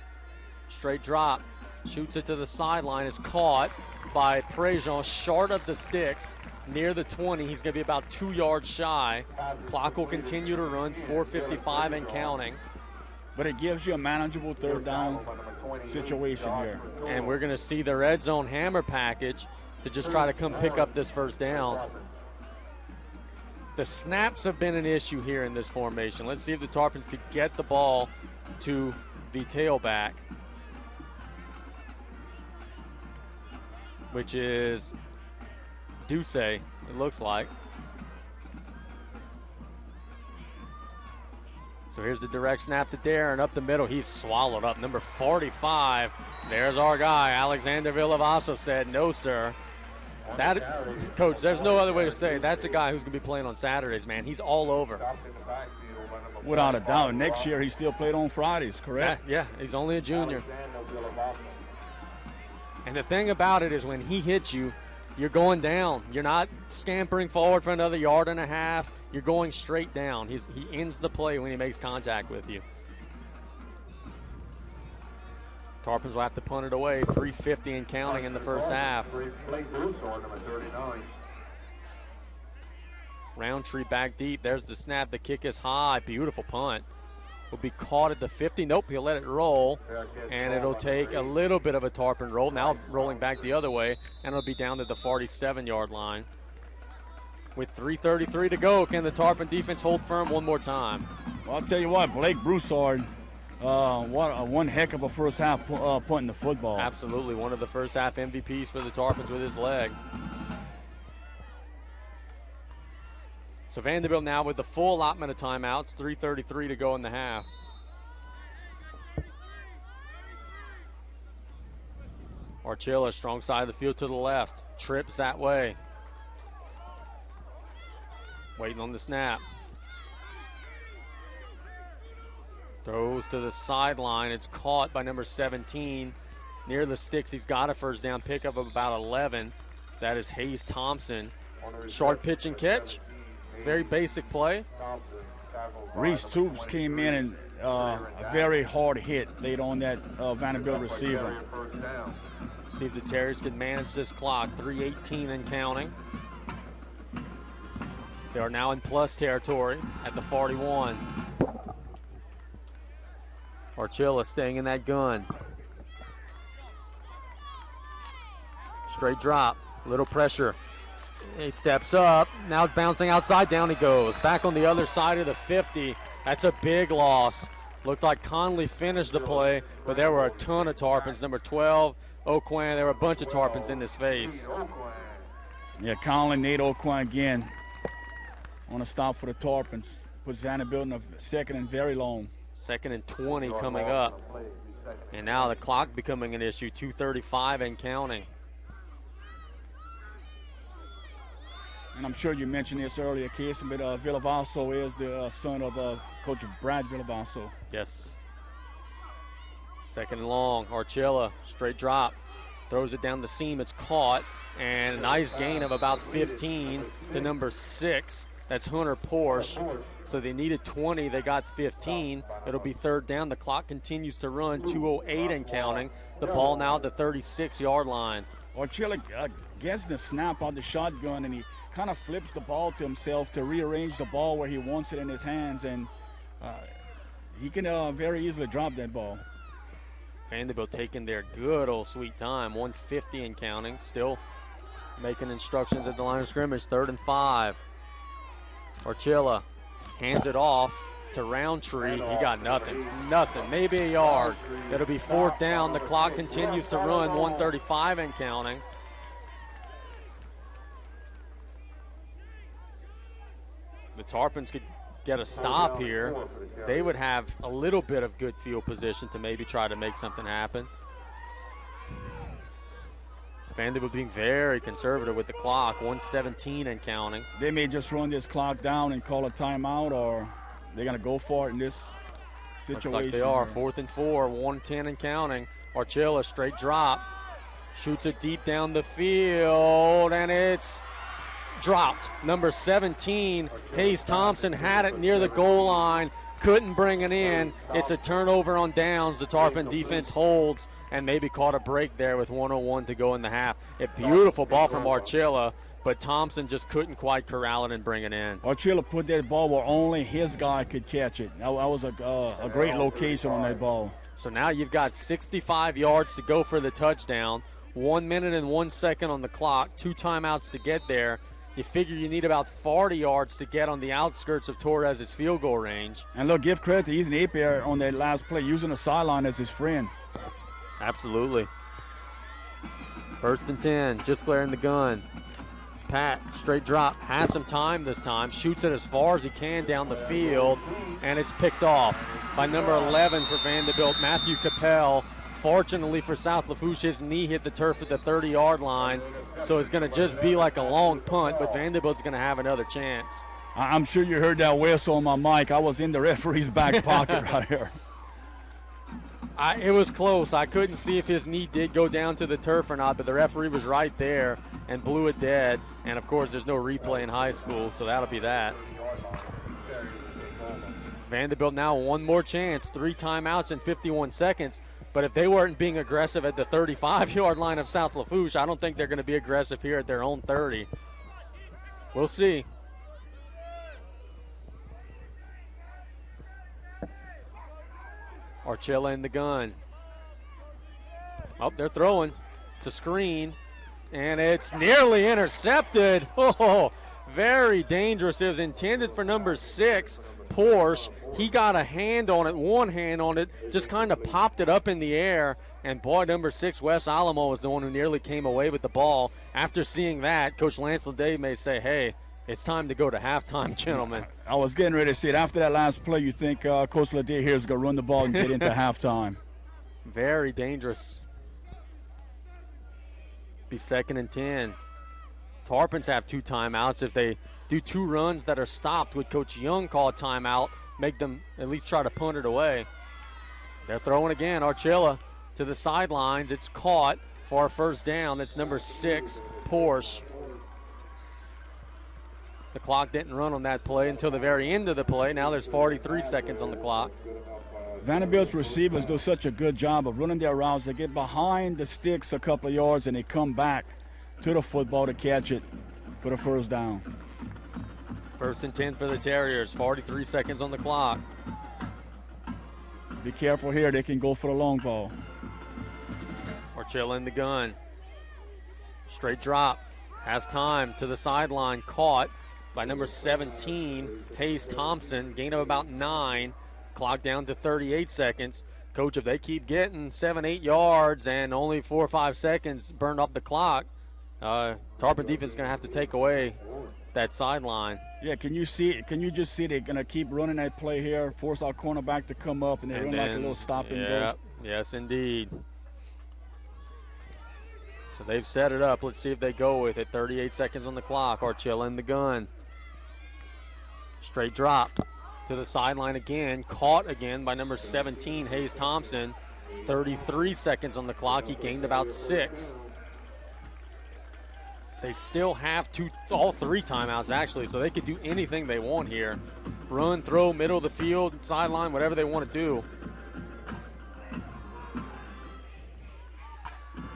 Straight drop. Shoots it to the sideline. It's caught by Prejean short of the sticks. Near the 20, he's going to be about 2 yards shy. Clock will continue to run, 4:55 and counting. But it gives you a manageable third down situation here. And we're going to see the red zone hammer package to just try to come pick up this first down. The snaps have been an issue here in this formation. Let's see if the Tarpons could get the ball to the tailback, which is Duce, it looks like. So here's the direct snap to Darren up the middle. He's swallowed up. Number 45. There's our guy. Alexander Villavaso said, no, sir. Coach, there's no other way to say it. That's a guy who's going to be playing on Saturdays, man. He's all over. Without a doubt. Next year, he still played on Fridays, correct? Yeah, he's only a junior. And the thing about it is when he hits you, you're going down. You're not scampering forward for another yard and a half. You're going straight down. He ends the play when he makes contact with you. Tarpons will have to punt it away. 3:50 and counting in the first half. Roundtree back deep. There's the snap. The kick is high. Beautiful punt. Will be caught at the 50. Nope, he'll let it roll. And it'll take a little bit of a Tarpon roll. Now rolling back the other way. And it'll be down to the 47-yard line. With 3:33 to go, can the Tarpon defense hold firm one more time? Well, I'll tell you what, Blake Broussard, one heck of a first half punting the football. Absolutely, one of the first half MVPs for the Tarpons with his leg. So Vandebilt now with the full allotment of timeouts, 3:33 to go in the half. Archilla, strong side of the field to the left. Trips that way. Waiting on the snap. Throws to the sideline. It's caught by number 17. Near the sticks, he's got a first down pickup of about 11. That is Hayes Thompson. Short pitch and catch. Very basic play. Reese Tubes came in and a very hard hit laid on that Vandebilt receiver. See if the Terriers can manage this clock. 3:18 and counting. They are now in plus territory at the 41. Archilla staying in that gun. Straight drop, little pressure. He steps up, now bouncing outside, down he goes. Back on the other side of the 50. That's a big loss. Looked like Conley finished the play, but there were a ton of Tarpons. Number 12, Oquan, there were a bunch of Tarpons in his face. Yeah, Conley, Nate Oquan again on a stop for the Tarpons. Puts Vandebilt in a second and very long. 2nd and 20 coming up. And now the clock becoming an issue, 2:35 and counting. And I'm sure you mentioned this earlier, Casey, but Villavaso is the son of Coach Brad Villavaso. Yes. 2nd and long, Archilla, straight drop. Throws it down the seam, it's caught. And a nice gain of about 15 to number 6. That's Hunter Porsche. So they needed 20, they got 15. It'll be 3rd down. The clock continues to run, 2:08 and counting. The ball now at the 36-yard line. Archilla gets the snap on the shotgun, and he kind of flips the ball to himself to rearrange the ball where he wants it in his hands, and he can very easily drop that ball. Vandebilt taking their good old sweet time, 1:50 and counting. Still making instructions at the line of scrimmage, 3rd and 5. Archilla hands it off to Roundtree. He got nothing, maybe a yard. It'll be 4th down. The clock continues to run, 1:35 and counting. The Tarpons could get a stop here. They would have a little bit of good field position to maybe try to make something happen. Vandebilt being very conservative with the clock, 1:17 and counting. They may just run this clock down and call a timeout, or they're going to go for it in this situation. Looks like they are. 4th and 4, 1:10 and counting. Archilla, straight drop. Shoots it deep down the field, and it's dropped. Number 17, Hayes Thompson, had it near the goal line. Couldn't bring it in. It's a turnover on downs. The Tarpon defense holds and maybe caught a break there with 1:01 to go in the half. A beautiful ball from Archilla, but Thompson just couldn't quite corral it and bring it in. Archilla put that ball where only his guy could catch it. That was a great location on that ball. So now you've got 65 yards to go for the touchdown. 1 minute and 1 second on the clock. 2 timeouts to get there. You figure you need about 40 yards to get on the outskirts of Torres' field goal range. And look, give credit to Ethan Apier on that last play, using the sideline as his friend. Absolutely. 1st and 10, just clearing the gun. Pat, straight drop, has some time this time, shoots it as far as he can down the field, and it's picked off by number 11 for Vandebilt, Matthew Capel. Fortunately for South Lafourche, his knee hit the turf at the 30-yard line, so it's going to just be like a long punt, but Vandebilt's going to have another chance. I'm sure you heard that whistle on my mic. I was in the referee's back pocket right here. It was close. I couldn't see if his knee did go down to the turf or not, but the referee was right there and blew it dead. And, of course, there's no replay in high school, so that'll be that. Vandebilt now one more chance, 3 timeouts in 51 seconds. But if they weren't being aggressive at the 35-yard line of South Lafourche, I don't think they're going to be aggressive here at their own 30. We'll see. Archilla in the gun. Oh, they're throwing. It's a screen, and it's nearly intercepted. Oh, very dangerous. It was intended for number 6, Porsche. He got a hand on it, one hand on it, just kind of popped it up in the air, and boy, number 6, Wes Alamo, was the one who nearly came away with the ball. After seeing that, Coach Lance Leday may say, hey, it's time to go to halftime, gentlemen. I was getting ready to say it. After that last play, you think Coach Leday here is going to run the ball and get into halftime. Very dangerous. Be 2nd and 10. Tarpons have 2 timeouts. If they do 2 runs that are stopped, would Coach Young call a timeout? make them at least try to punt it away. They're throwing again. Archilla to the sidelines. It's caught for a first down. That's number 6, Porsche. The clock didn't run on that play until the very end of the play. Now there's 43 seconds on the clock. Vanderbilt's receivers do such a good job of running their routes. They get behind the sticks a couple of yards and they come back to the football to catch it for the first down. First and 10 for the Terriers. 43 seconds on the clock. Be careful here. They can go for the long ball. Archilla in the gun. Straight drop. Has time to the sideline. Caught by number 17, Hayes Thompson. Gain of about 9. Clock down to 38 seconds. Coach, if they keep getting 7-8 yards and only 4 or 5 seconds burned off the clock, Tarpon defense is going to have to take away that sideline. Yeah, can you just see they're going to keep running that play here, force our cornerback to come up, and they run like a little stop and go. Yes, indeed. So they've set it up. Let's see if they go with it. 38 seconds on the clock. Archilla in the gun. Straight drop to the sideline again. Caught again by number 17, Hayes Thompson. 33 seconds on the clock. He gained about 6. They still have all 3 timeouts, actually, so they could do anything they want here. Run, throw, middle of the field, sideline, whatever they want to do.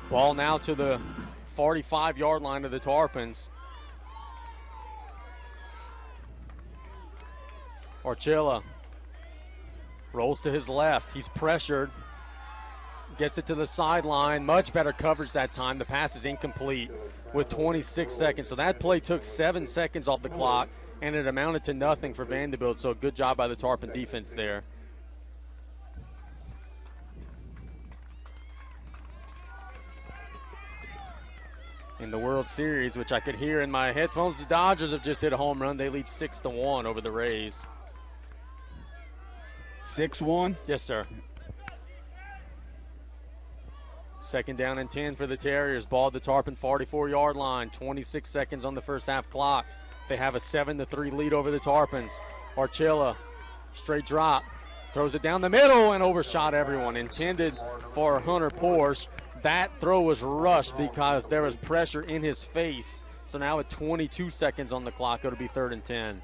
Ball now to the 45-yard line of the Tarpons. Archilla rolls to his left. He's pressured. Gets it to the sideline. Much better coverage that time. The pass is incomplete with 26 seconds. So that play took 7 seconds off the clock, and it amounted to nothing for Vandebilt. So good job by the Tarpon defense there. In the World Series, which I could hear in my headphones, the Dodgers have just hit a home run. They lead 6-1 over the Rays. 6-1? Yes, sir. Second down and 10 for the Terriers. Ball at the Tarpon 44-yard line. 26 seconds on the first half clock. They have a 7-3 lead over the Tarpons. Archilla, straight drop. Throws it down the middle and overshot everyone. Intended for Hunter Porsche. That throw was rushed because there was pressure in his face. So now with 22 seconds on the clock, it'll be 3rd and 10.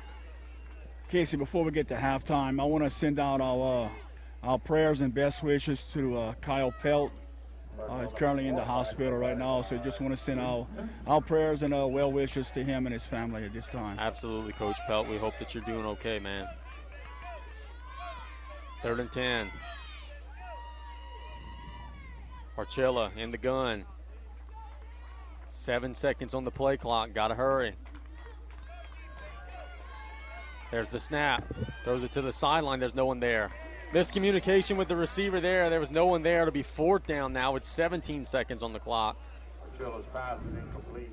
Casey, before we get to halftime, I want to send out our prayers and best wishes to Kyle Pelt. He's currently in the hospital right now, so just want to send our prayers and well wishes to him and his family at this time. Absolutely, Coach Pelt. We hope that you're doing okay, man. 3rd and 10. Archilla in the gun. 7 seconds on the play clock. Got to hurry. There's the snap. Throws it to the sideline. There's no one there. Miscommunication with the receiver there. There was no one there. To be 4th down now with 17 seconds on the clock. Archilla's pass is incomplete.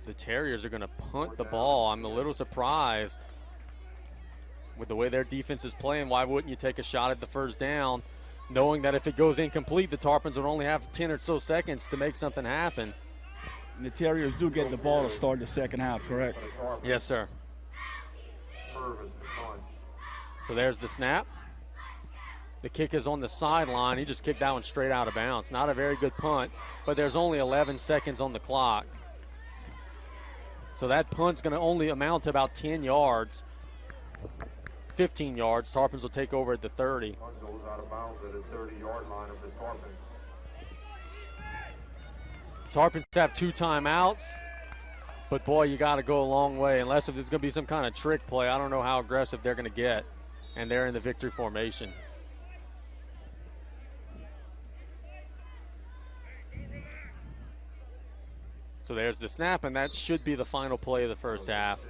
The Terriers are going to punt the ball. I'm a little surprised with the way their defense is playing. Why wouldn't you take a shot at the first down, knowing that if it goes incomplete, the Tarpons would only have 10 or so seconds to make something happen? And the Terriers do get the ball to start the second half, correct? Yes, sir. So there's the snap. The kick is on the sideline. He just kicked that one straight out of bounds. Not a very good punt, but there's only 11 seconds on the clock. So that punt's going to only amount to about 10 yards, 15 yards. Tarpons will take over at the 30. Punt goes out of bounds at the 30-yard line of the Tarpons. Tarpons have 2 timeouts. But, boy, you got to go a long way. Unless if there's going to be some kind of trick play, I don't know how aggressive they're going to get. And they're in the victory formation. So there's the snap, and that should be the final play of the first half.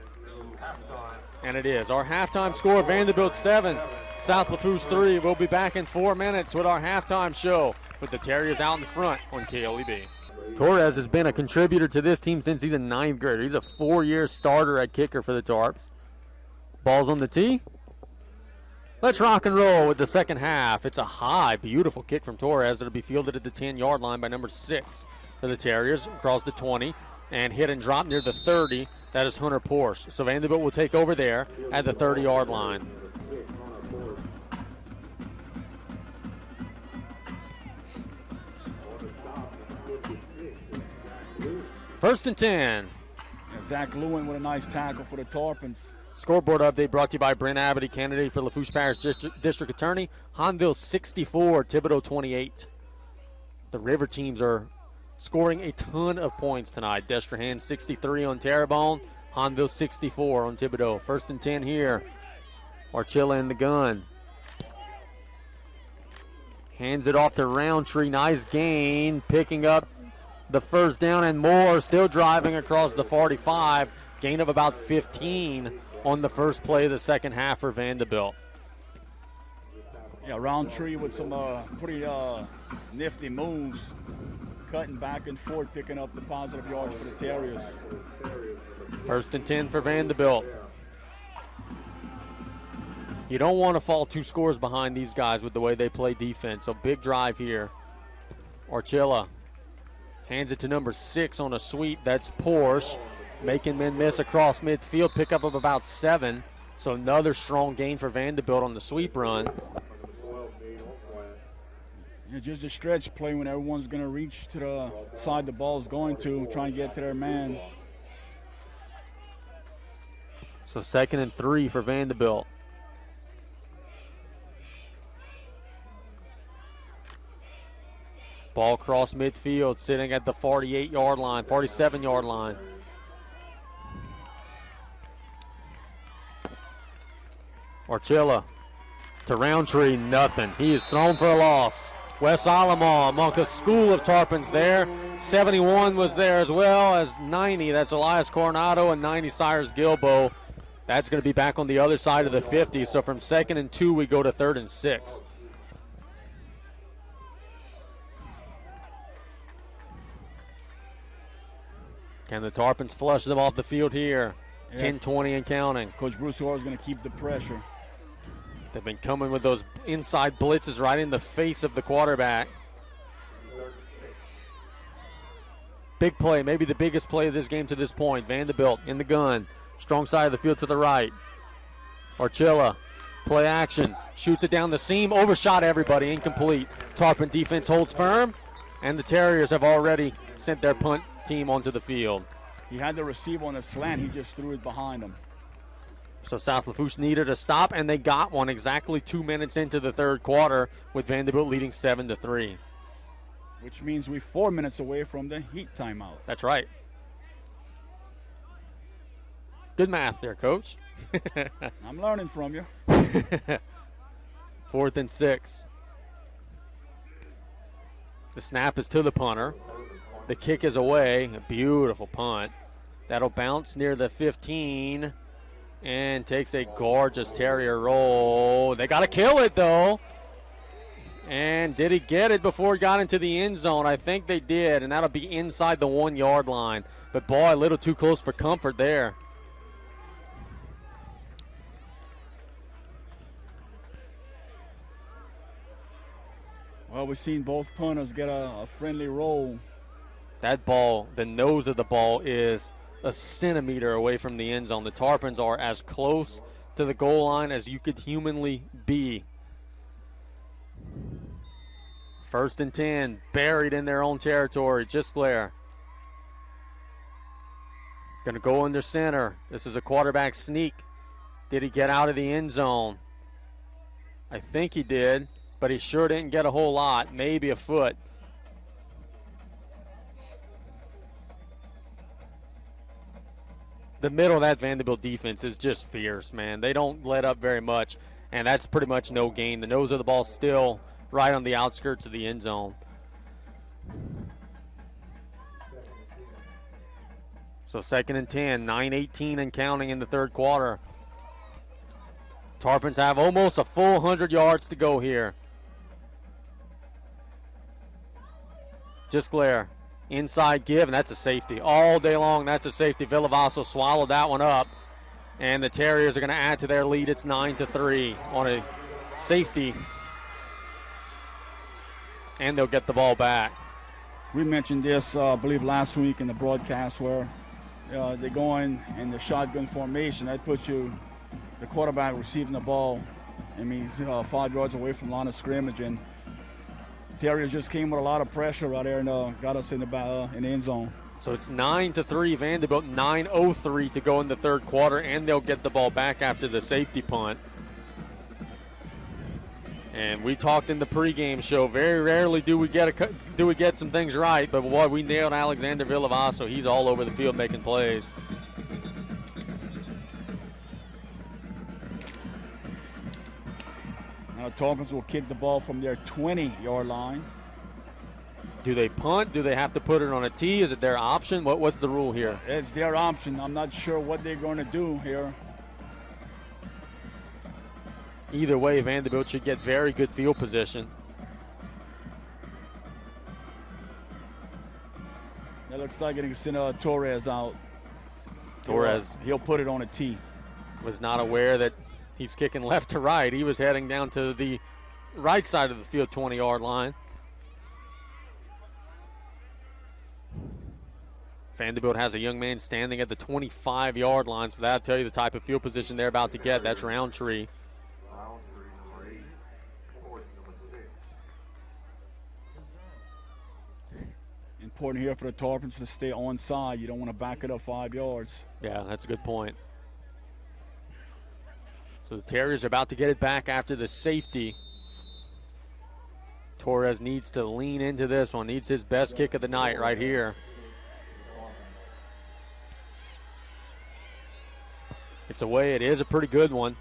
And it is. Our halftime score, Vandebilt 7, South Lafourche 3. We'll be back in 4 minutes with our halftime show with the Terriers out in the front on KLEB. Torres has been a contributor to this team since he's a 9th grader. He's a 4-year starter at kicker for the Tarps. Ball's on the tee. Let's rock and roll with the second half. It's a high, beautiful kick from Torres. It'll be fielded at the 10-yard line by number 6 for the Terriers. Across the 20. and hit and drop near the 30. That is Hunter Porsche. So Vandebilt will take over there at the 30-yard line. First and 10. Zach Lewin with a nice tackle for the Tarpons. Scoreboard update brought to you by Brent Abbott, candidate for Lafourche Parish District Attorney. Hanville 64, Thibodaux 28. The River teams are scoring a ton of points tonight. Destrehan 63 on Terrebonne, Hanville 64 on Thibodaux. First and 10 here. Archilla in the gun. Hands it off to Roundtree. Nice gain, picking up the first down, and Moore still driving across the 45. Gain of about 15 on the first play of the second half for Vandebilt. Yeah, Roundtree with some pretty nifty moves, cutting back and forth, picking up the positive yards for the Terriers. First and 10 for Vandebilt. You don't want to fall 2 scores behind these guys with the way they play defense. So big drive here. Archilla hands it to number 6 on a sweep. That's Porsche, making men miss across midfield. Pickup of about 7. So another strong gain for Vandebilt on the sweep run. Yeah, just a stretch play when everyone's going to reach to the side the ball's going to, trying to get to their man. So 2nd and 3 for Vandebilt. Ball cross midfield, sitting at the 48-yard line, 47-yard line. Archilla to Roundtree, nothing. He is thrown for a loss. Wes Alamo among a school of Tarpons there. 71 was there as well as 90. That's Elias Coronado, and 90 Cyrus Gilbo. That's going to be back on the other side of the 50. So from 2nd and 2, we go to 3rd and 6. Can the Tarpons flush them off the field here? Yeah. 10-20 and counting. Coach Broussard is going to keep the pressure. They've been coming with those inside blitzes right in the face of the quarterback. Big play, maybe the biggest play of this game to this point. Vandebilt in the gun. Strong side of the field to the right. Archilla, play action. Shoots it down the seam. Overshot everybody. Incomplete. Tarpon defense holds firm. And the Terriers have already sent their punt team onto the field. He had the receiver on a slant. He just threw it behind him. So South Lafourche needed a stop, and they got one exactly 2 minutes into the third quarter, with Vandebilt leading 7-3. Which means we're 4 minutes away from the heat timeout. That's right. Good math there, Coach. I'm learning from you. 4th and 6. The snap is to the punter. The kick is away. A beautiful punt. That'll bounce near the 15 and takes a gorgeous Terrier roll. They got to kill it, though. And did he get it before he got into the end zone? I think they did, and that'll be inside the 1-yard line. But, boy, a little too close for comfort there. Well, we've seen both punters get a friendly roll. That ball, the nose of the ball is a centimeter away from the end zone. The Tarpons are as close to the goal line as you could humanly be. 1st and 10, buried in their own territory. Gisclair going to go under center. This is a quarterback sneak. Did he get out of the end zone? I think he did, but he sure didn't get a whole lot, maybe a foot. The middle of that Vandebilt defense is just fierce, man. They don't let up very much, and that's pretty much no gain. The nose of the ball still right on the outskirts of the end zone. So 2nd and 10, 9:18 and counting in the third quarter. Tarpons have almost a full 100 yards to go here. Gisclair. Inside give, and that's a safety. All day long, that's a safety. Villavaso swallowed that one up, and the Terriers are going to add to their lead. It's 9-3 on a safety, and they'll get the ball back. We mentioned this, I believe, last week in the broadcast where they go in the shotgun formation. That puts you, the quarterback receiving the ball, I mean, he's 5 yards away from line of scrimmage, and Terriers just came with a lot of pressure right there and got us in the end zone. So it's 9-3 Vandebilt, 9:03 to go in the third quarter, and they'll get the ball back after the safety punt. And we talked in the pregame show. Very rarely do we get some things right, but boy, we nailed Alexander Villavaso. He's all over the field making plays. Now the Tarpons will kick the ball from their 20-yard line. Do they punt? Do they have to put it on a tee? Is it their option? What's the rule here? It's their option. I'm not sure what they're going to do here. Either way, Vandebilt should get very good field position. It looks like it's send Torres out. Torres. He'll put it on a tee. Was not aware that he's kicking left to right. He was heading down to the right side of the field, 20-yard line. Vandebilt has a young man standing at the 25-yard line, so that'll tell you the type of field position they're about to get. That's Roundtree. Important here for the Tarpons to stay onside. You don't want to back it up 5 yards. Yeah, that's a good point. So the Terriers are about to get it back after the safety. Torres needs to lean into this one. Needs his best kick of the night right here. It's away. It is a pretty good one.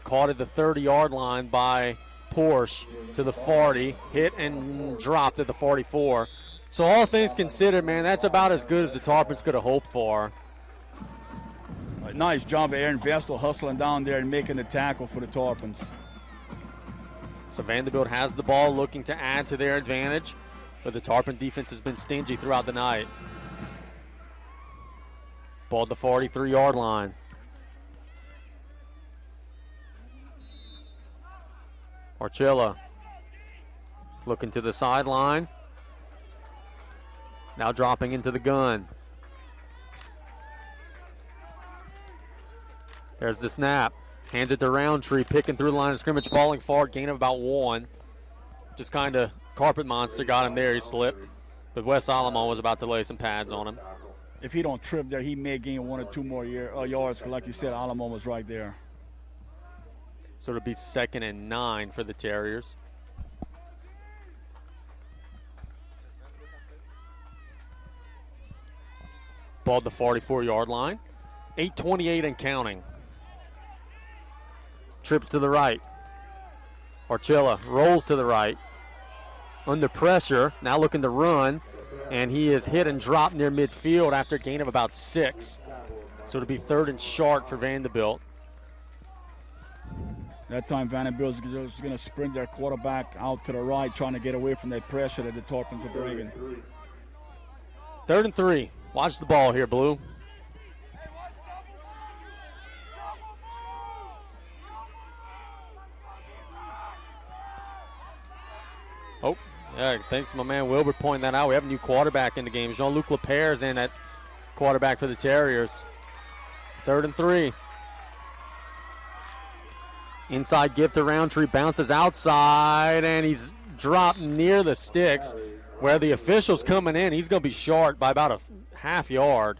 Caught at the 30-yard line by Porsche to the 40. Hit and dropped at the 44. So all things considered, man, that's about as good as the Tarpons could have hoped for. A nice job of Aaron Vestal hustling down there and making the tackle for the Tarpons. So Vandebilt has the ball, looking to add to their advantage, but the Tarpon defense has been stingy throughout the night. Ball at the 43-yard line. Archilla looking to the sideline. Now dropping into the gun. There's the snap. Hands it to Roundtree, picking through the line of scrimmage, falling forward, gain of about 1. Just kind of carpet monster got him there. He slipped. But Wes Solomon was about to lay some pads on him. If he don't trip there, he may gain 1 or 2 more yards. Like you said, Alamo was right there. So it'll be 2nd and 9 for the Terriers. Ball at the 44-yard line. 8:28 and counting. Trips to the right. Archilla rolls to the right. Under pressure, now looking to run, and he is hit and dropped near midfield after a gain of about 6. So it'll be 3rd and short for Vandebilt. That time Vandebilt is going to sprint their quarterback out to the right, trying to get away from that pressure that the Tarpons are bringing. 3rd and 3. Watch the ball here, Blue. Oh, yeah, thanks to my man Wilbur pointing that out. We have a new quarterback in the game. Jean-Luc Lapierre is in at quarterback for the Terriers. 3rd and 3. Inside give to Roundtree, bounces outside, and he's dropped near the sticks where the official's coming in. He's going to be short by about a half yard.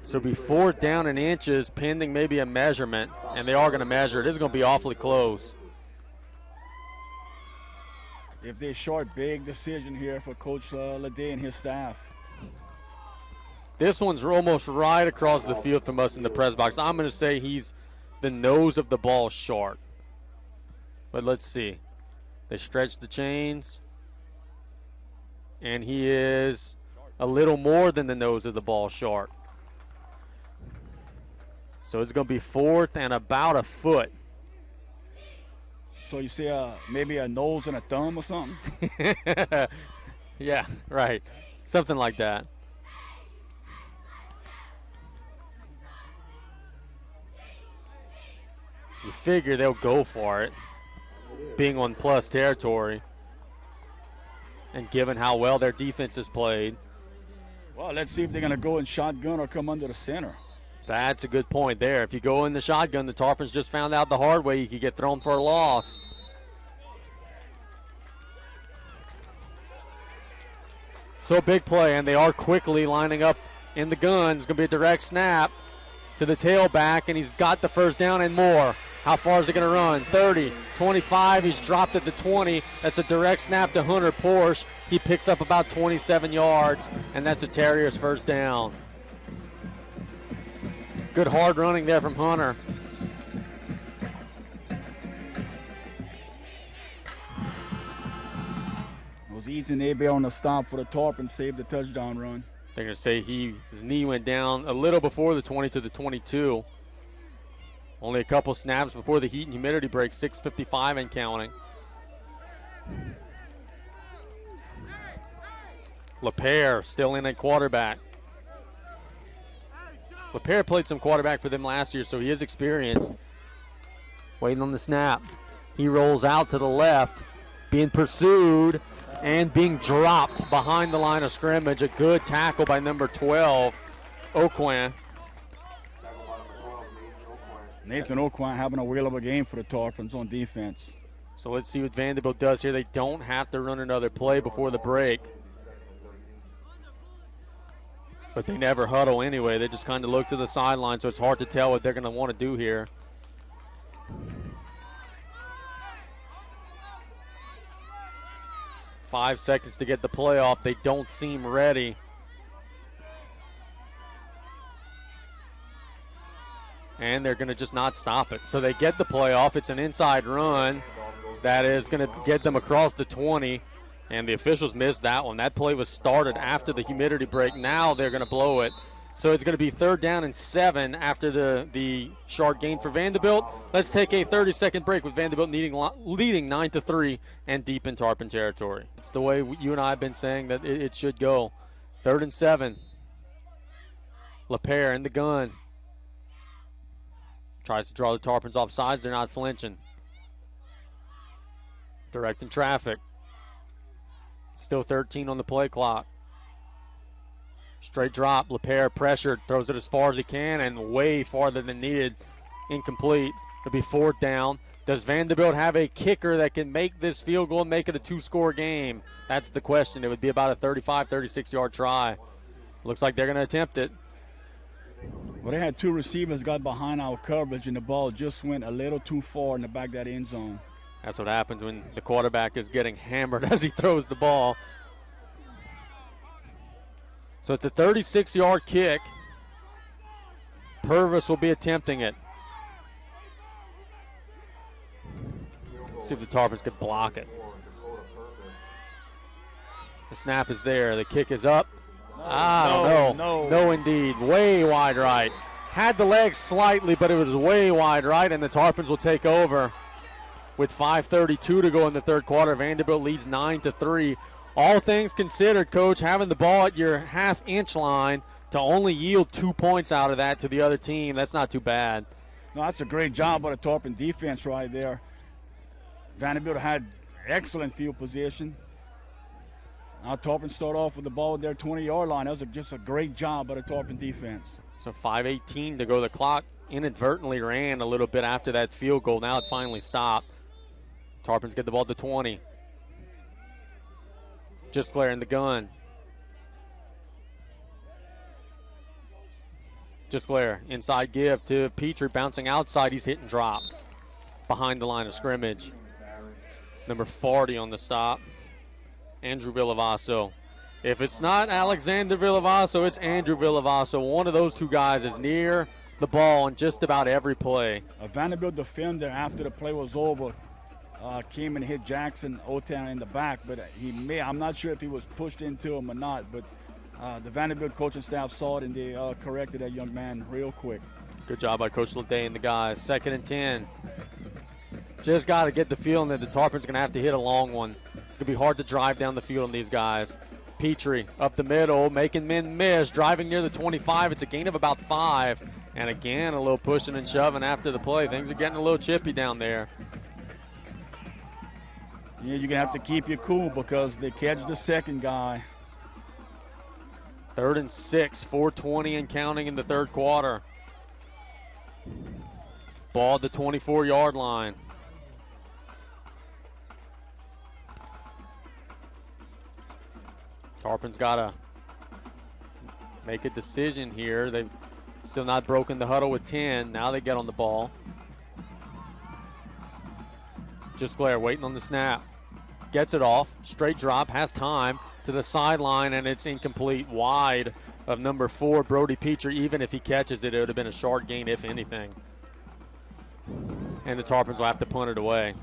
So it'll be 4th down in inches, pending maybe a measurement, and they are going to measure it. It's going to be awfully close. If they short, big decision here for Coach Leday and his staff. This one's almost right across the field from us in the press box. I'm going to say he's the nose of the ball short. But let's see. They stretch the chains. And he is a little more than the nose of the ball short. So it's going to be 4th and about a foot. So you see maybe a nose and a thumb or something? Yeah, right. Something like that. You figure they'll go for it, being on plus territory. And given how well their defense is played. Well, let's see if they're going to go in shotgun or come under the center. That's a good point there. If you go in the shotgun, the Tarpons just found out the hard way you could get thrown for a loss. So big play, and they are quickly lining up in the gun. It's going to be a direct snap to the tailback, and he's got the first down and more. How far is it going to run? 30, 25. He's dropped at the 20. That's a direct snap to Hunter Porsche. He picks up about 27 yards, and that's a Terriers first down. Good hard running there from Hunter. It was Ethan Abe on the stop for the Tarpons, saved the touchdown run. They're going to say his knee went down a little before the 20 to the 22. Only a couple snaps before the heat and humidity break, 6:55 and counting. LaPere still in at quarterback. LaPere played some quarterback for them last year, so he is experienced. Waiting on the snap. He rolls out to the left, being pursued and being dropped behind the line of scrimmage. A good tackle by number 12, Oquan. Nathan Oquan having a whale of a game for the Tarpons on defense. So let's see what Vandebilt does here. They don't have to run another play before the break. But they never huddle anyway. They just kind of look to the sideline, so it's hard to tell what they're going to want to do here. Five seconds to get the play off. They don't seem ready. And they're going to just not stop it. So they get the play off. It's an inside run that is going to get them across the 20. And the officials missed that one. That play was started after the humidity break. Now they're going to blow it. So it's going to be 3rd down and 7 after the short gain for Vandebilt. Let's take a 30-second break with Vandebilt leading 9-3 and deep in Tarpon territory. It's the way you and I have been saying that it should go. 3rd and 7. LaPere in the gun. Tries to draw the Tarpons off sides. They're not flinching. Directing traffic. Still 13 on the play clock. Straight drop. LaPere pressured. Throws it as far as he can and way farther than needed. Incomplete. It'll be 4th down. Does Vandebilt have a kicker that can make this field goal and make it a 2-score game? That's the question. It would be about a 35, 36-yard try. Looks like they're going to attempt it. Well, they had 2 receivers got behind our coverage, and the ball just went a little too far in the back of that end zone. That's what happens when the quarterback is getting hammered as he throws the ball. So it's a 36-yard kick. Purvis will be attempting it. See if the Tarpons could block it. The snap is there. The kick is up. No, indeed. Way wide right. Had the legs slightly, but it was way wide right, and the Tarpons will take over with 5:32 to go in the 3rd quarter. Vandebilt leads 9-3. All things considered, Coach, having the ball at your half-inch line to only yield 2 points out of that to the other team, that's not too bad. No, that's a great job by the Tarpon defense right there. Vandebilt had excellent field position. Now Tarpon start off with the ball at their 20-yard line. That was just a great job by the Tarpon defense. So 5:18 to go. The clock inadvertently ran a little bit after that field goal. Now it finally stopped. Tarpons get the ball at the 20. Just Claire in the gun. Just Claire, inside give to Petrie, bouncing outside. He's hit and dropped behind the line of scrimmage. Number 40 on the stop, Andrew Villavaso. If it's not Alexander Villavaso, it's Andrew Villavaso. One of those two guys is near the ball on just about every play. A Vandebilt defender, after the play was over, came and hit Jackson Otan in the back, but I'm not sure if he was pushed into him or not, but the Vandebilt coaching staff saw it and they corrected that young man real quick. Good job by Coach Leday and the guys. 2nd and 10. Just got to get the feeling that the Tarpons are going to have to hit a long one. It's going to be hard to drive down the field on these guys. Petrie up the middle, making men miss, driving near the 25. It's a gain of about 5. And again, a little pushing and shoving after the play. Things are getting a little chippy down there. Yeah, you're going to have to keep your cool because they catch the second guy. 3rd and 6, 4:20 and counting in the third quarter. Ball at the 24-yard line. Tarpon's got to make a decision here. They've still not broken the huddle with 10. Now they get on the ball. Just Blair waiting on the snap. Gets it off. Straight drop. Has time to the sideline, and it's incomplete. Wide of number 4, Brody Peacher. Even if he catches it, it would have been a short gain, if anything. And the Tarpons will have to punt it away.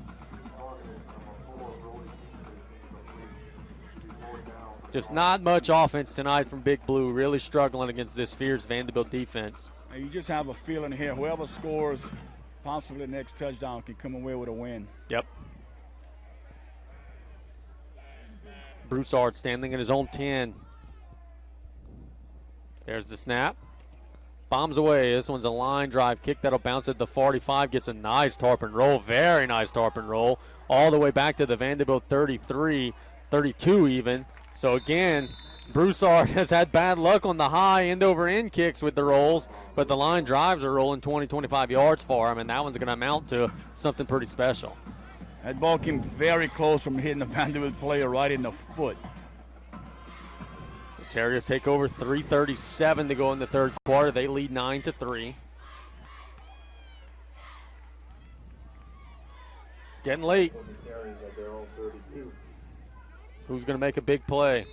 Just not much offense tonight from Big Blue. Really struggling against this fierce Vandebilt defense. You just have a feeling here. Whoever scores possibly the next touchdown can come away with a win. Yep. Broussard standing in his own 10. There's the snap. Bombs away. This one's a line drive kick that'll bounce at the 45. Gets a nice tarpon roll. Very nice tarpon roll. All the way back to the Vandebilt 33, 32 even. So again, Broussard has had bad luck on the high end-over-end kicks with the rolls, but the line drives are rolling 20, 25 yards for him, and that one's going to amount to something pretty special. That ball came very close from hitting the Vanderbilt player right in the foot. The Terriers take over, 3:37 to go in the third quarter. They lead 9-3. Getting late. Who's going to make a big play?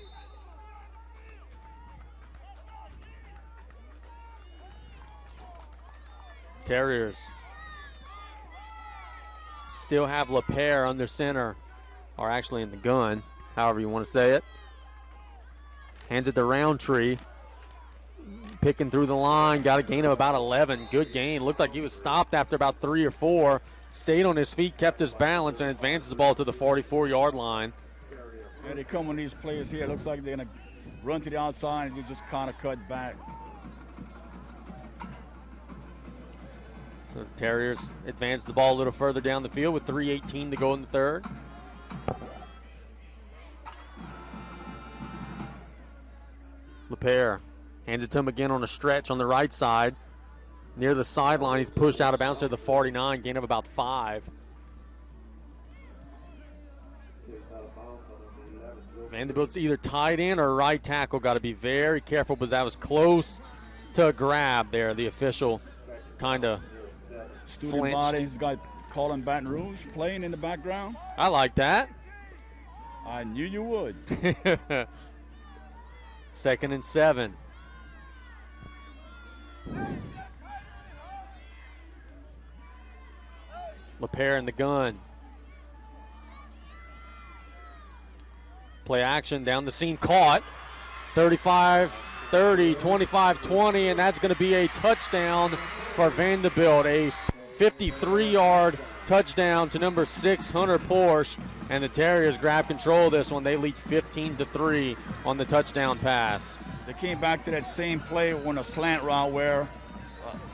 Terriers still have Lafourche under center, or actually in the gun, however you want to say it. Hands it to Roundtree. Picking through the line, got a gain of about 11. Good gain. Looked like he was stopped after about 3 or 4. Stayed on his feet, kept his balance, and advances the ball to the 44-yard line. Yeah, they come on these players here. It looks like they're going to run to the outside and you just kind of cut back. So the Terriers advance the ball a little further down the field with 3:18 to go in the third. Lafourche hands it to him again on a stretch on the right side. Near the sideline, he's pushed out of bounds to the 49, gain of about 5. Vanderbilt's either tight end or right tackle. Got to be very careful because that was close to a grab there. The official kind of Student body's got calling Baton Rouge playing in the background. I like that. I knew you would. 2nd and 7. Lafourche in the gun. Play action down the seam, caught. 35-30, 25-20, and that's going to be a touchdown for Vandebilt. A 53-yard touchdown to number 6, Hunter Porsche. And the Terriers grab control of this one. They lead 15-3 on the touchdown pass. They came back to that same play on a slant route where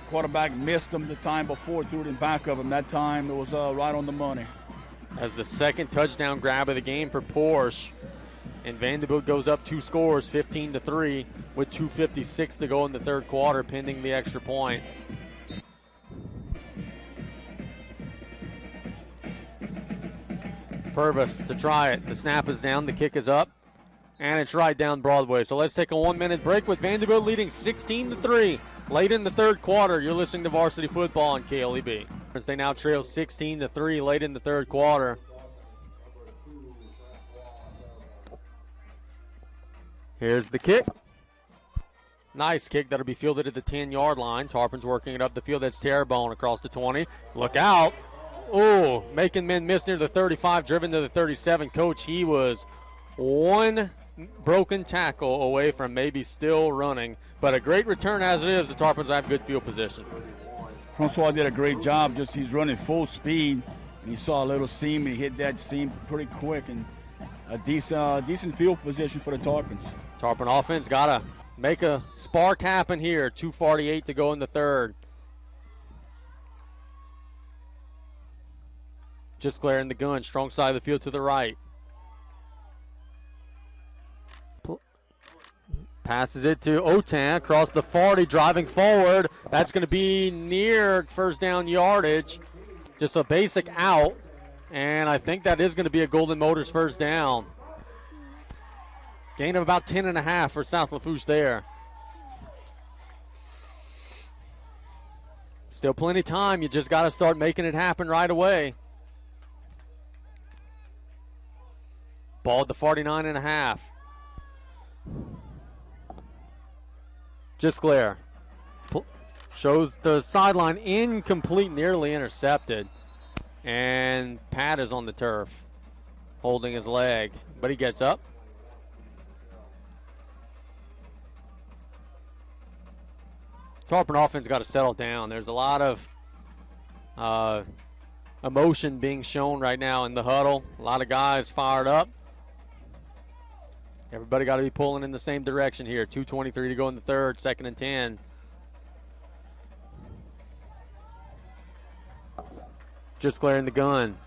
quarterback missed them the time before, threw it in back of him. That time it was right on the money. As the second touchdown grab of the game for Porsche. And Vandebilt goes up 2 scores, 15-3, with 2:56 to go in the third quarter, pending the extra point. Purvis to try it. The snap is down, the kick is up, and it's right down Broadway. So let's take a 1-minute break with Vandebilt leading 16-3 late in the third quarter. You're listening to Varsity Football on KLEB. They now trail 16-3 late in the third quarter. Here's the kick. Nice kick that'll be fielded at the 10-yard line. Tarpons working it up the field. That's Terrebonne across the 20. Look out. Oh, making men miss near the 35, driven to the 37. Coach, he was one broken tackle away from maybe still running. But a great return as it is. The Tarpons have good field position. Francois did a great job. Just he's running full speed. And he saw a little seam, and he hit that seam pretty quick. And a decent field position for the Tarpons. Tarpon offense got to make a spark happen here. 2:48 to go in the third. Just glaring the gun, strong side of the field to the right. Passes it to Otan across the 40, driving forward. That's going to be near first down yardage. Just a basic out, and I think that is going to be a Golden Motors first down. Gain of about 10.5 for South Lafourche there. Still plenty of time. You just got to start making it happen right away. Ball at the 49.5. Just glare. Shows the sideline incomplete, nearly intercepted. And Pat is on the turf, holding his leg. But he gets up. Tarpon offense got to settle down. There's a lot of emotion being shown right now in the huddle. A lot of guys fired up. Everybody got to be pulling in the same direction here. 2:23 to go in the third, 2nd and 10. Just glaring the gun.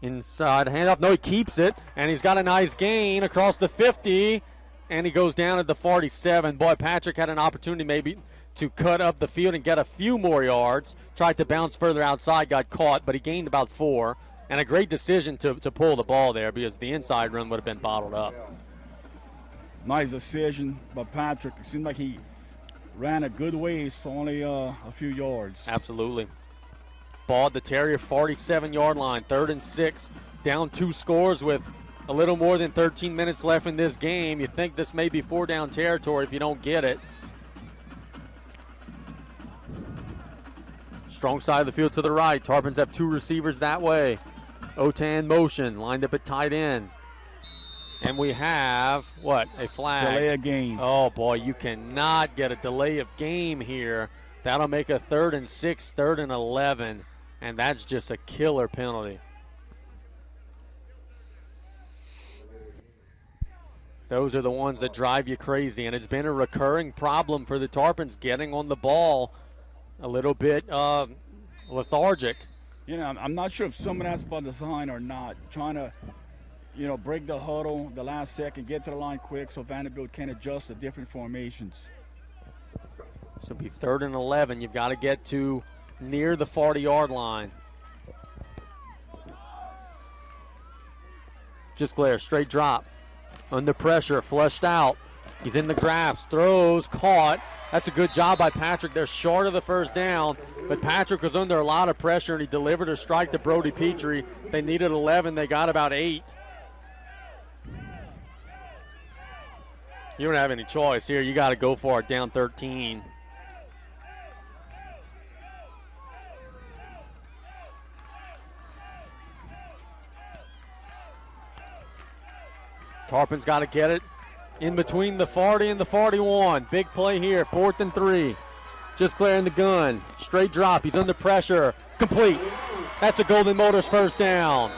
Inside handoff. No, he keeps it, and he's got a nice gain across the 50, and he goes down at the 47. Boy, Patrick had an opportunity maybe to cut up the field and get a few more yards. Tried to bounce further outside, got caught, but he gained about 4. And a great decision to pull the ball there because the inside run would have been bottled up. Nice decision by Patrick. It seemed like he ran a good ways for only a few yards. Absolutely. Ball at the Terrier 47-yard line, 3rd and 6. Down 2 scores with a little more than 13 minutes left in this game. You think this may be 4-down territory if you don't get it. Strong side of the field to the right. Tarpons have 2 receivers that way. Otan motion, lined up at tight end. And we have, what, a flag. Delay of game. Oh, boy, you cannot get a delay of game here. That'll make a 3rd and 6, 3rd and 11. And that's just a killer penalty. Those are the ones that drive you crazy. And it's been a recurring problem for the Tarpons getting on the ball a little bit lethargic. You know, I'm not sure if some of that's by design or not. Trying to, break the huddle the last second, get to the line quick so Vandebilt can adjust to different formations. This will be 3rd and 11. You've got to get to near the 40-yard line. Just glare, straight drop. Under pressure, flushed out. He's in the grasp, throws, caught. That's a good job by Patrick. They're short of the first down, but Patrick was under a lot of pressure, and he delivered a strike to Brody Petrie. They needed 11. They got about 8. You don't have any choice here. You got to go for it down 13. Tarpon's got to get it in between the 40 and the 41. Big play here, 4th and 3. Just glaring the gun. Straight drop. He's under pressure. Complete. That's a Golden Motors first down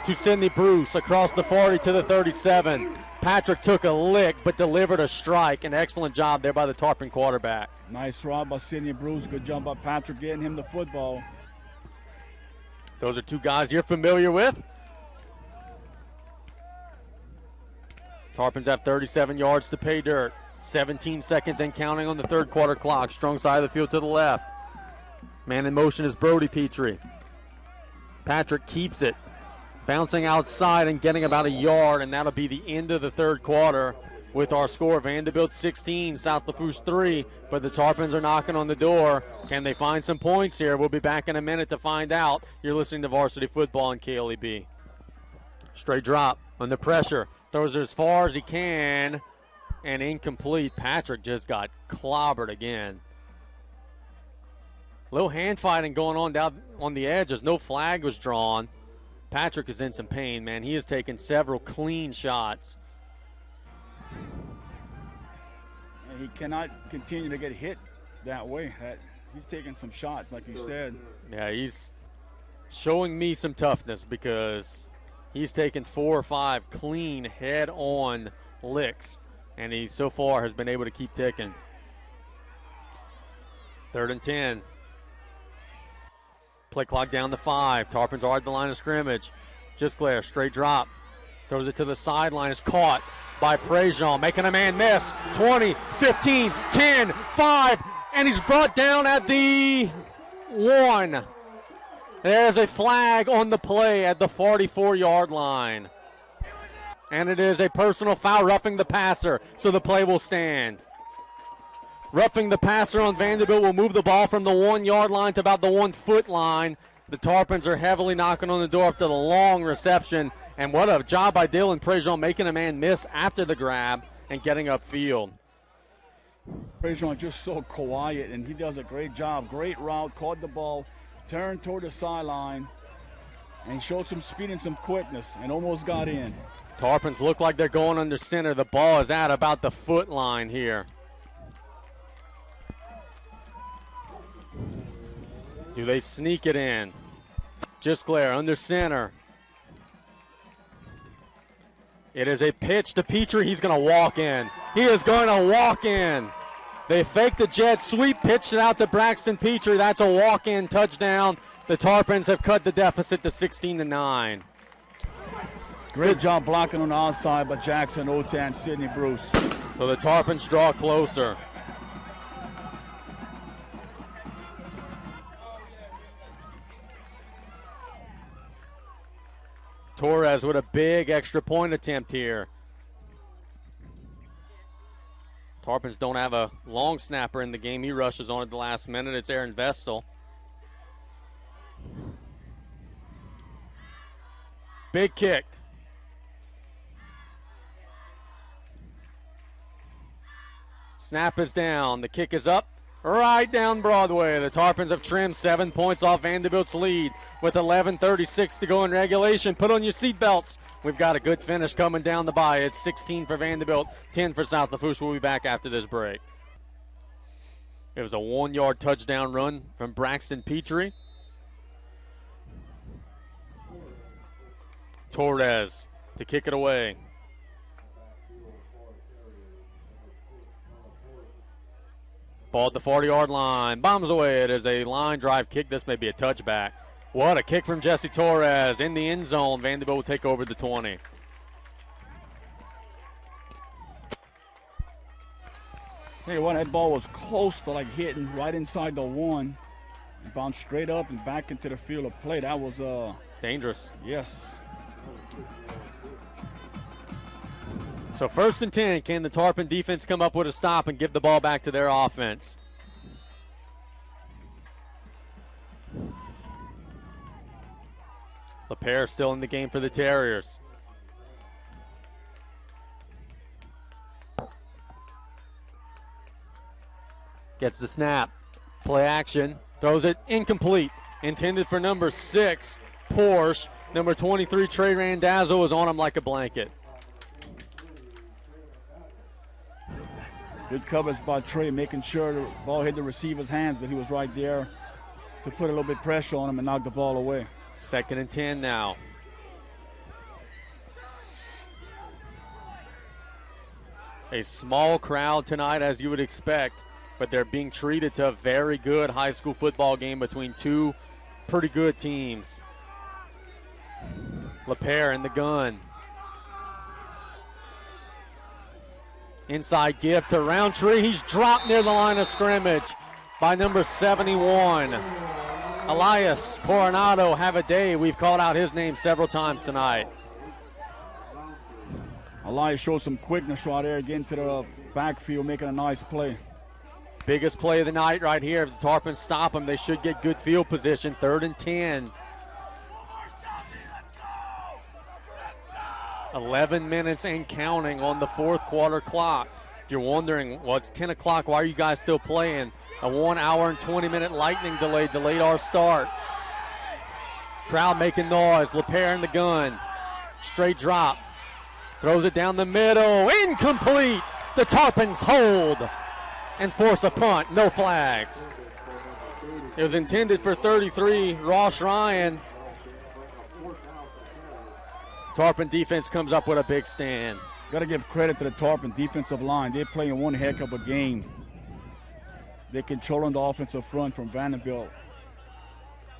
to Sidney Bruce across the 40 to the 37. Patrick took a lick but delivered a strike. An excellent job there by the Tarpon quarterback. Nice rob by Sidney Bruce. Good job by Patrick getting him the football. Those are 2 guys you're familiar with. Tarpons have 37 yards to pay dirt. 17 seconds and counting on the third quarter clock. Strong side of the field to the left. Man in motion is Brody Petrie. Patrick keeps it. Bouncing outside and getting about a yard, and that'll be the end of the third quarter with our score. Vandebilt 16, South Lafourche 3, but the Tarpons are knocking on the door. Can they find some points here? We'll be back in a minute to find out. You're listening to Varsity Football on KLEB. Straight drop under pressure. Throws it as far as he can, and incomplete. Patrick just got clobbered again. Little hand fighting going on down on the edge as no flag was drawn. Patrick is in some pain, man. He has taken several clean shots. And he cannot continue to get hit that way. He's taking some shots, like you said. Yeah, he's showing me some toughness because he's taken 4 or 5 clean head-on licks, and he so far has been able to keep ticking. 3rd and 10. Play clock down to 5. Tarpons are at the line of scrimmage. Gisclair, straight drop. Throws it to the sideline. Is caught by Prejean, making a man miss. 20, 15, 10, 5, and he's brought down at the 1. There's a flag on the play at the 44-yard line. And it is a personal foul, roughing the passer, so the play will stand. Roughing the passer on Vandebilt will move the ball from the 1-yard line to about the 1-foot line. The Tarpons are heavily knocking on the door after the long reception. And what a job by Dylan Prejean, making a man miss after the grab and getting upfield. Prejean just so quiet, and he does a great job. Great route, caught the ball, turned toward the sideline, and showed some speed and some quickness, and almost got in. Tarpons look like they're going under center. The ball is at about the foot line here. Do they sneak it in? Gisclair under center. It is a pitch to Petrie. He's going to walk in. He is going to walk in. They fake the jet sweep, pitched it out to Braxton Petrie. That's a walk-in touchdown. The Tarpons have cut the deficit to 16-9. Great job blocking on the outside by Jackson Ota and Sidney Bruce. So the Tarpons draw closer. Torres with a big extra point attempt here. Tarpons don't have a long snapper in the game. He rushes on at the last minute. It's Aaron Vestal. Big kick. Snap is down. The kick is up. Right down Broadway. The Tarpons have trimmed 7 points off Vandebilt's lead with 11:36 to go in regulation. Put on your seatbelts. We've got a good finish coming down the by. It's 16 for Vandebilt, 10 for South Lafourche. We'll be back after this break. It was a 1-yard touchdown run from Braxton Petrie. Torres to kick it away. Ball at the 40-yard line. Bombs away. It is a line drive kick. This may be a touchback. What a kick from Jesse Torres in the end zone. Vandebilt will take over the 20. Tell you what, that ball was close to like hitting right inside the 1. It bounced straight up and back into the field of play. That was dangerous. Yes. So 1st and 10, can the Tarpon defense come up with a stop and give the ball back to their offense? LePere still in the game for the Terriers. Gets the snap. Play action. Throws it incomplete. Intended for number 6, Porsche. Number 23, Trey Randazzo, was on him like a blanket. Good coverage by Trey, making sure the ball hit the receiver's hands, but he was right there to put a little bit of pressure on him and knock the ball away. 2nd and 10 now. A small crowd tonight, as you would expect, but they're being treated to a very good high school football game between two pretty good teams. LePere in the gun. Inside give to Roundtree. He's dropped near the line of scrimmage by number 71. Elias Coronado have a day. We've called out his name several times tonight. Elias showed some quickness right there, getting to the backfield, making a nice play. Biggest play of the night right here. If the Tarpons stop him, they should get good field position. 3rd and 10. 11 minutes and counting on the 4th quarter clock. If you're wondering, well, it's 10 o'clock, why are you guys still playing? A 1 hour and 20-minute lightning delay delayed our start. Crowd making noise. LePere in the gun. Straight drop. Throws it down the middle. Incomplete. The Tarpons hold and force a punt. No flags. It was intended for 33, Ross Ryan. Tarpon defense comes up with a big stand. Got to give credit to the Tarpon defensive line. They're playing one heck of a game. They're controlling the offensive front from Vandebilt.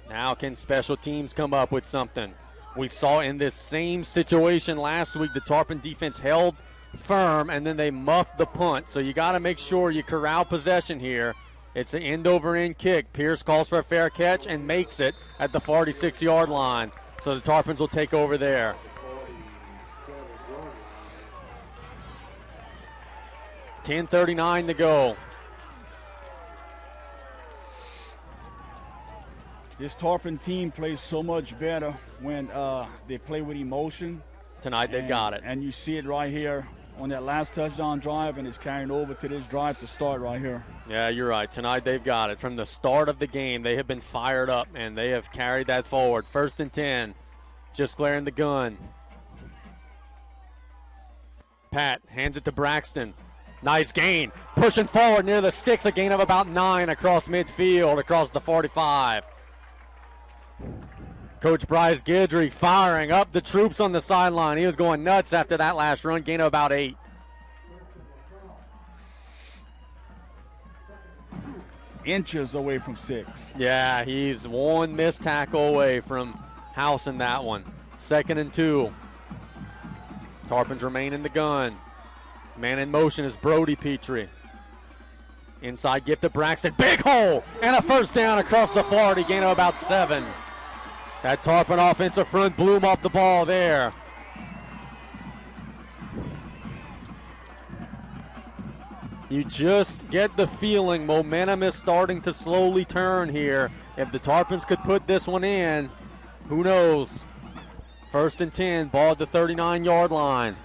Now can special teams come up with something? We saw in this same situation last week, the Tarpon defense held firm, and then they muffed the punt. So you got to make sure you corral possession here. It's an end-over-end kick. Pierce calls for a fair catch and makes it at the 46-yard line. So the Tarpons will take over there. $10:39 to go. This Tarpon team plays so much better when they play with emotion. Tonight they've got it. And you see it right here on that last touchdown drive, and it's carrying over to this drive to start right here. Yeah, you're right. Tonight they've got it. From the start of the game, they have been fired up, and they have carried that forward. 1st and 10, just clearing the gun. Pat hands it to Braxton. Nice gain. Pushing forward near the sticks, a gain of about 9 across midfield, across the 45. Coach Bryce Guidry firing up the troops on the sideline. He was going nuts after that last run, gain of about 8. Inches away from 6. Yeah, he's one missed tackle away from housing that one. 2nd and 2. Tarpons remain in the gun. Man in motion is Brody Petrie. Inside gift to Braxton. Big hole and a first down across the 40, gain of about 7. That Tarpon offensive front blew him off the ball there. You just get the feeling momentum is starting to slowly turn here. If the Tarpons could put this one in, who knows? 1st and 10, ball at the 39-yard line.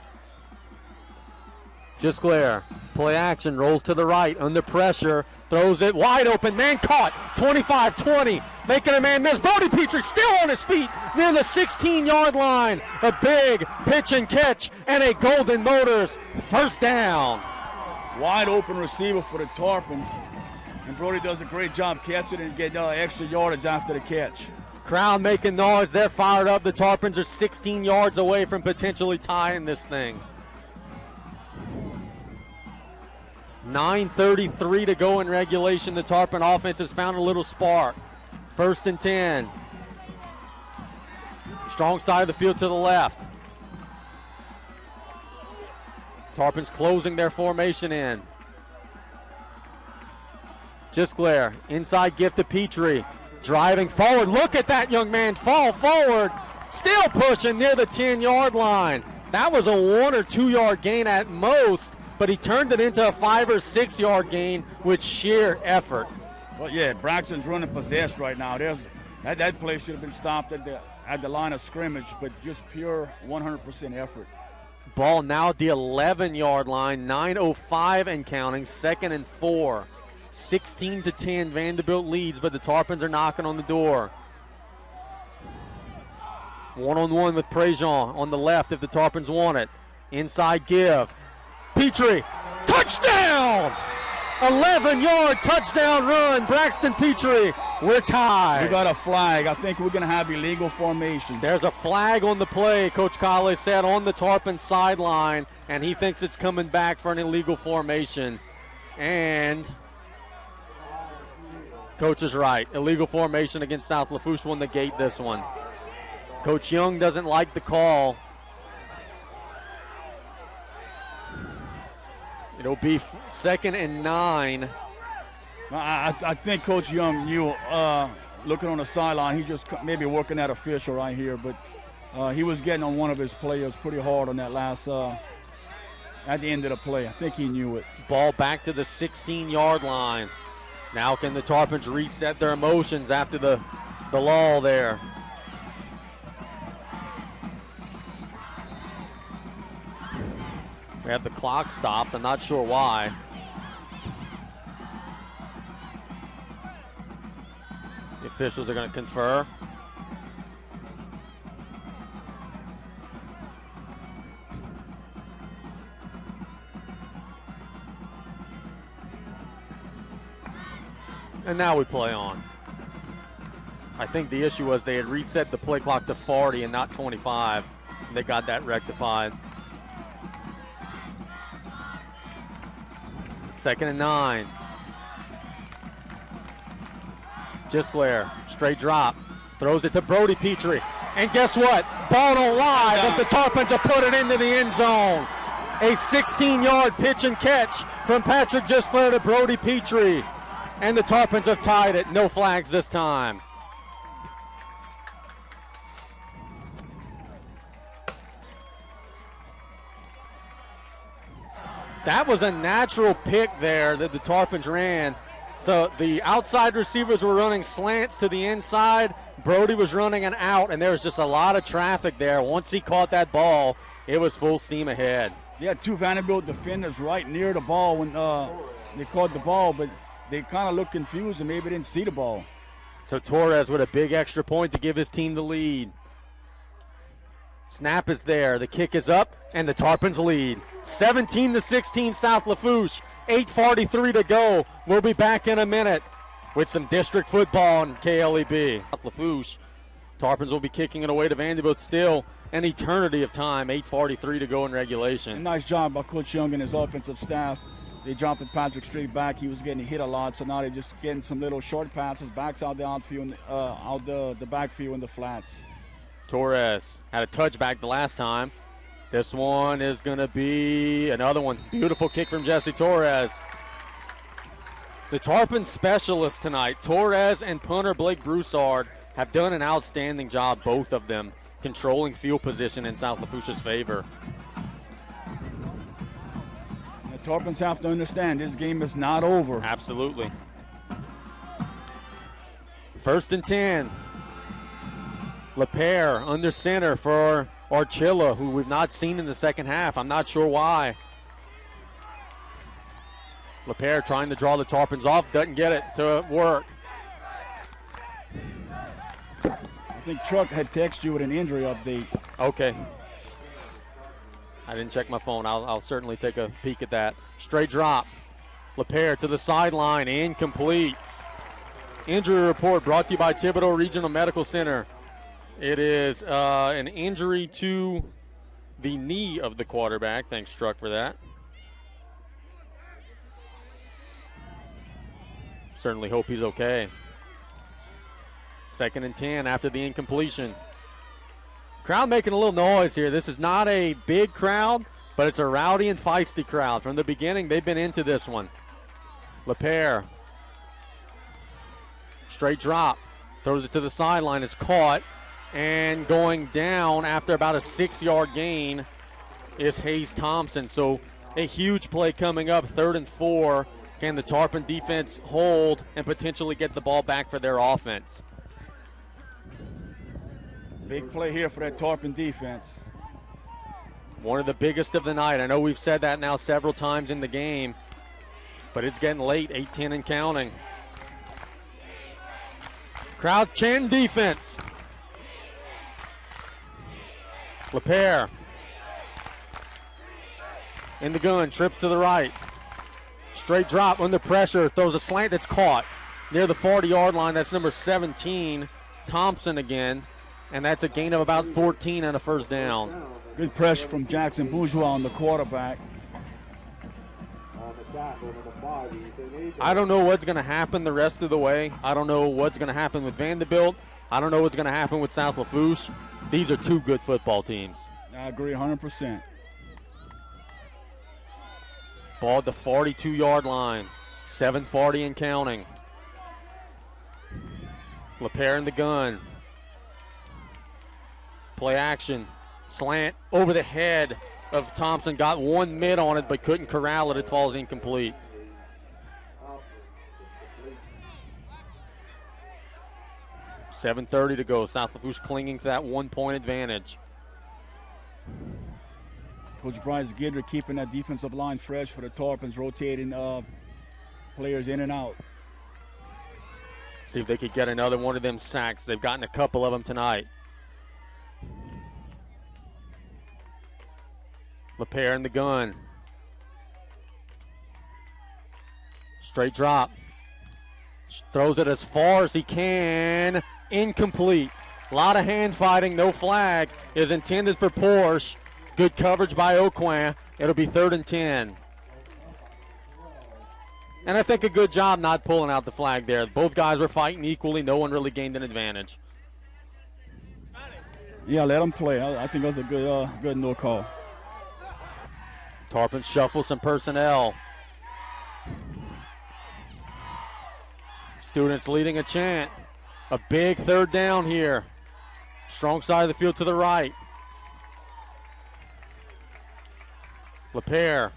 Just clear. Play action, rolls to the right, under pressure, throws it wide open, man caught, 25-20, making a man miss. Brody Petrie still on his feet near the 16-yard line. A big pitch and catch and a Golden Motors first down. Wide open receiver for the Tarpons, and Brody does a great job catching and getting extra yardage after the catch. Crowd making noise, they're fired up. The Tarpons are 16 yards away from potentially tying this thing. 9:33 to go in regulation. The Tarpon offense has found a little spark. 1st and 10. Strong side of the field to the left. Tarpons closing their formation in. Just clear. Inside gift to Petrie. Driving forward. Look at that young man fall forward. Still pushing near the 10-yard line. That was a 1 or 2 yard gain at most, but he turned it into a 5 or 6 yard gain with sheer effort. Well, yeah, Braxton's running possessed right now. That play should have been stopped at the line of scrimmage, but just pure 100% effort. Ball now at the 11-yard line, 9:05 and counting, 2nd and 4. 16-10, Vandebilt leads, but the Tarpons are knocking on the door. One-on-one with Prejean on the left if the Tarpons want it. Inside give. Petrie, touchdown! 11-yard touchdown run, Braxton Petrie. We're tied. We got a flag. I think we're going to have illegal formation. There's a flag on the play, Coach Colley said, on the Tarpon sideline, and he thinks it's coming back for an illegal formation. And Coach is right. Illegal formation against South Lafourche will negate this one. Coach Young doesn't like the call. It'll be 2nd and 9. I think Coach Young knew, looking on the sideline, he just maybe working that official right here, but he was getting on one of his players pretty hard on that last, at the end of the play. I think he knew it. Ball back to the 16-yard line. Now can the Tarpons reset their emotions after the lull there? We have the clock stopped. I'm not sure why. The officials are going to confer. And now we play on. I think the issue was they had reset the play clock to 40 and not 25. And they got that rectified. 2nd and 9. Gisclair, straight drop, throws it to Brody Petrie. And guess what? Ball don't lie as the Tarpons have put it into the end zone. A 16-yard pitch and catch from Patrick Gisclair to Brody Petrie. And the Tarpons have tied it. No flags this time. That was a natural pick there that the Tarpons ran. So the outside receivers were running slants to the inside. Brody was running an out, and there was just a lot of traffic there. Once he caught that ball, it was full steam ahead. Yeah, two Vandebilt defenders right near the ball when they caught the ball, but they kind of looked confused and maybe didn't see the ball. So Torres with a big extra point to give his team the lead. Snap is there. The kick is up, and the Tarpons lead. 17-16 South Lafourche. 8:43 to go. We'll be back in a minute with some district football on KLEB. South Lafourche. Tarpons will be kicking it away to Vandebilt. Still an eternity of time. 8:43 to go in regulation. A nice job by Coach Young and his offensive staff. They jumped at Patrick straight back. He was getting hit a lot, so now they're just getting some little short passes, backs out the outfield, out the backfield in the flats. Torres had a touchback the last time. This one is going to be another one. Beautiful kick from Jesse Torres. The Tarpon specialists tonight, Torres and punter Blake Broussard, have done an outstanding job, both of them, controlling field position in South Lafourche's favor. And the Tarpons have to understand this game is not over. Absolutely. 1st and 10. LePere under center for Archilla, who we've not seen in the second half. I'm not sure why. LePere trying to draw the Tarpons off, doesn't get it to work. I think Truck had texted you with an injury update. Okay. I didn't check my phone. I'll certainly take a peek at that. Straight drop. LePere to the sideline, incomplete. Injury report brought to you by Thibodaux Regional Medical Center. It is an injury to the knee of the quarterback. Thanks, Struck, for that. Certainly hope he's okay. 2nd and 10 after the incompletion. Crowd making a little noise here. This is not a big crowd, but it's a rowdy and feisty crowd. From the beginning, they've been into this one. LePere. Straight drop. Throws it to the sideline. It's caught. And going down after about a 6-yard gain is Hayes Thompson. So a huge play coming up, 3rd and 4. Can the Tarpon defense hold and potentially get the ball back for their offense? Big play here for that Tarpon defense. One of the biggest of the night. I know we've said that now several times in the game, but it's getting late, 8-10 and counting. Crowd chanting defense. LePere in the gun, trips to the right. Straight drop under pressure, throws a slant that's caught near the 40-yard line. That's number 17, Thompson again, and that's a gain of about 14 and a 1st down. Good pressure from Jackson Bourgeois on the quarterback. I don't know what's going to happen the rest of the way. I don't know what's going to happen with Vandebilt. I don't know what's going to happen with South Lafourche. These are two good football teams. I agree 100%. Ball at the 42-yard line. 7:40 and counting. LePere in the gun. Play action. Slant over the head of Thompson. Got one mid on it, but couldn't corral it. It falls incomplete. $7:30 to go. South Lafourche clinging to that 1-point advantage. Coach Bryce Gidry keeping that defensive line fresh for the Tarpons, rotating players in and out. See if they could get another one of them sacks. They've gotten a couple of them tonight. LePere in the gun. Straight drop. Throws it as far as he can. Incomplete. A lot of hand fighting. No flag is intended for Porsche. Good coverage by Aucoin. It'll be 3rd and 10. And I think a good job not pulling out the flag there. Both guys were fighting equally. No one really gained an advantage. Yeah, let them play. I think that was a good no call. Tarpon shuffle some personnel. Students leading a chant. A big third down here. Strong side of the field to the right. LePere.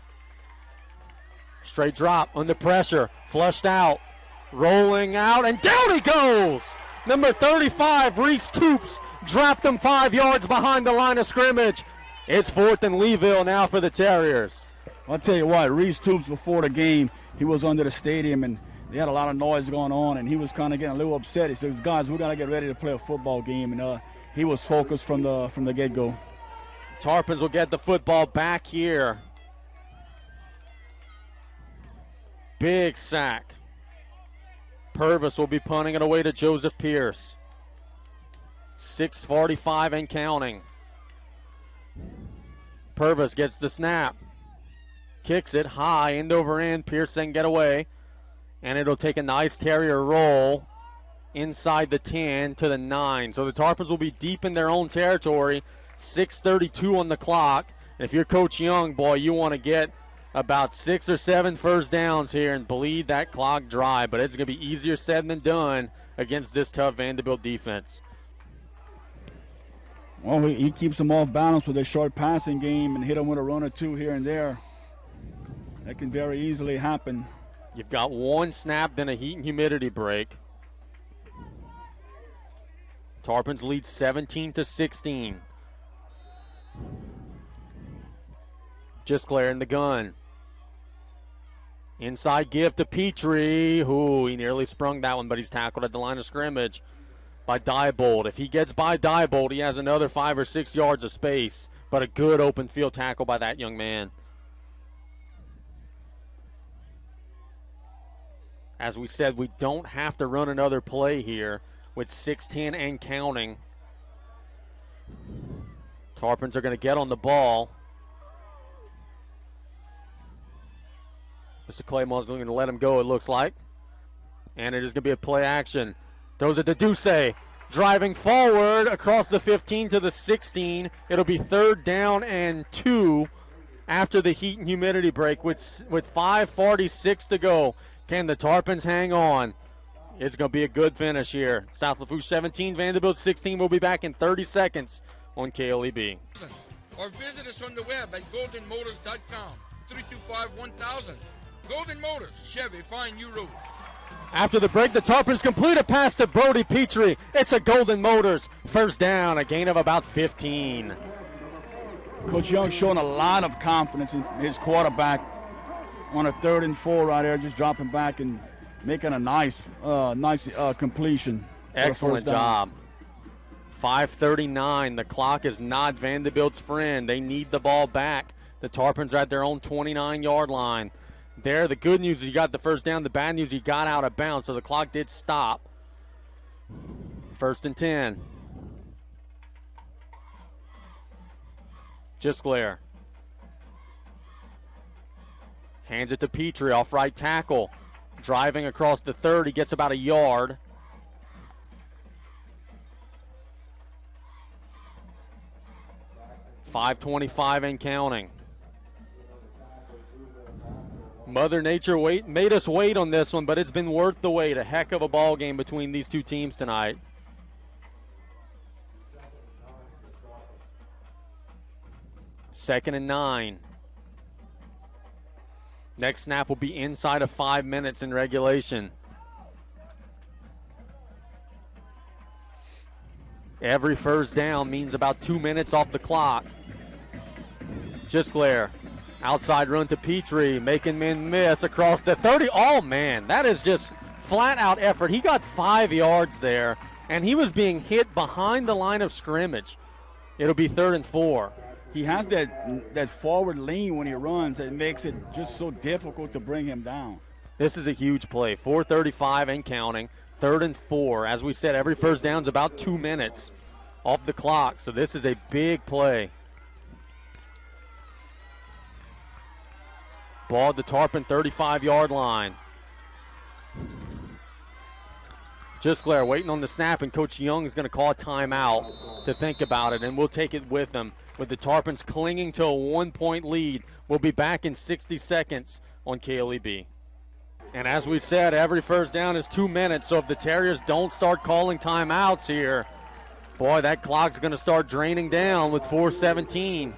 Straight drop, under pressure, flushed out, rolling out, and down he goes! Number 35, Reese Toops, dropped him 5 yards behind the line of scrimmage. It's 4th and Leeville now for the Terriers. I'll tell you what, Reese Toops before the game, he was under the stadium, and they had a lot of noise going on, and he was kind of getting a little upset. He says, guys, we're going to get ready to play a football game, and he was focused from the get-go. Tarpons will get the football back here. Big sack. Purvis will be punting it away to Joseph Pierce. 6:45 and counting. Purvis gets the snap. Kicks it high, end over end. Pierce can get away. And it'll take a nice Terrier roll inside the 10 to the 9. So the Tarpons will be deep in their own territory. 6:32 on the clock. And if you're Coach Young, boy, you want to get about 6 or 7 first downs here and bleed that clock dry. But it's going to be easier said than done against this tough Vandebilt defense. Well, he keeps them off balance with a short passing game and hit them with a run or two here and there. That can very easily happen. You've got one snap, then a heat and humidity break. Tarpons lead 17-16. Just clearing the gun. Inside give to Petrie. Ooh, he nearly sprung that one, but he's tackled at the line of scrimmage by Diebold. If he gets by Diebold, he has another 5 or 6 yards of space, but a good open field tackle by that young man. As we said, we don't have to run another play here with 6:10 and counting. Tarpons are going to get on the ball. Mr. Claymore's going to let him go, it looks like. And it is going to be a play action. Throws it to Ducey. Driving forward across the 15 to the 16. It'll be 3rd down and 2 after the heat and humidity break with 5:46 to go. Can the Tarpons hang on? It's going to be a good finish here. South Lafourche 17, Vandebilt 16. We'll be back in 30 seconds on KLEB. Or visit us on the web at goldenmotors.com. 325-1000. Golden Motors, Chevy, find you road. After the break, the Tarpons complete a pass to Brody Petrie. It's a Golden Motors. First down, a gain of about 15. Coach Young showing a lot of confidence in his quarterback on a 3rd and 4 right there, just dropping back and making a nice completion. Excellent job. 5:39. The clock is not Vandebilt's friend. They need the ball back. The Tarpons are at their own 29-yard line. There, the good news is you got the first down. The bad news, you got out of bounds, so the clock did stop. 1st and 10. Gisclair. Hands it to Petrie off right tackle. Driving across the 30, he gets about a yard. .525 and counting. Mother Nature made us wait on this one, but it's been worth the wait. A heck of a ball game between these two teams tonight. Second and 9. Next snap will be inside of 5 minutes in regulation. Every first down means about 2 minutes off the clock. Gisclair. Outside run to Petrie, making men miss across the 30. Oh, man, that is just flat-out effort. He got 5 yards there, and he was being hit behind the line of scrimmage. It'll be 3rd and 4. He has that forward lean when he runs that makes it just so difficult to bring him down. This is a huge play. 4:35 and counting. 3rd and 4. As we said, every first down is about 2 minutes off the clock, so this is a big play. Ball at the Tarpon 35-yard line. Gisclair waiting on the snap, and Coach Young is going to call a timeout to think about it, and we'll take it with him. With the Tarpons clinging to a 1-point lead, we'll be back in 60 seconds on KLEB. And as we said, every first down is 2 minutes, so if the Terriers don't start calling timeouts here, boy, that clock's going to start draining down with 4:17.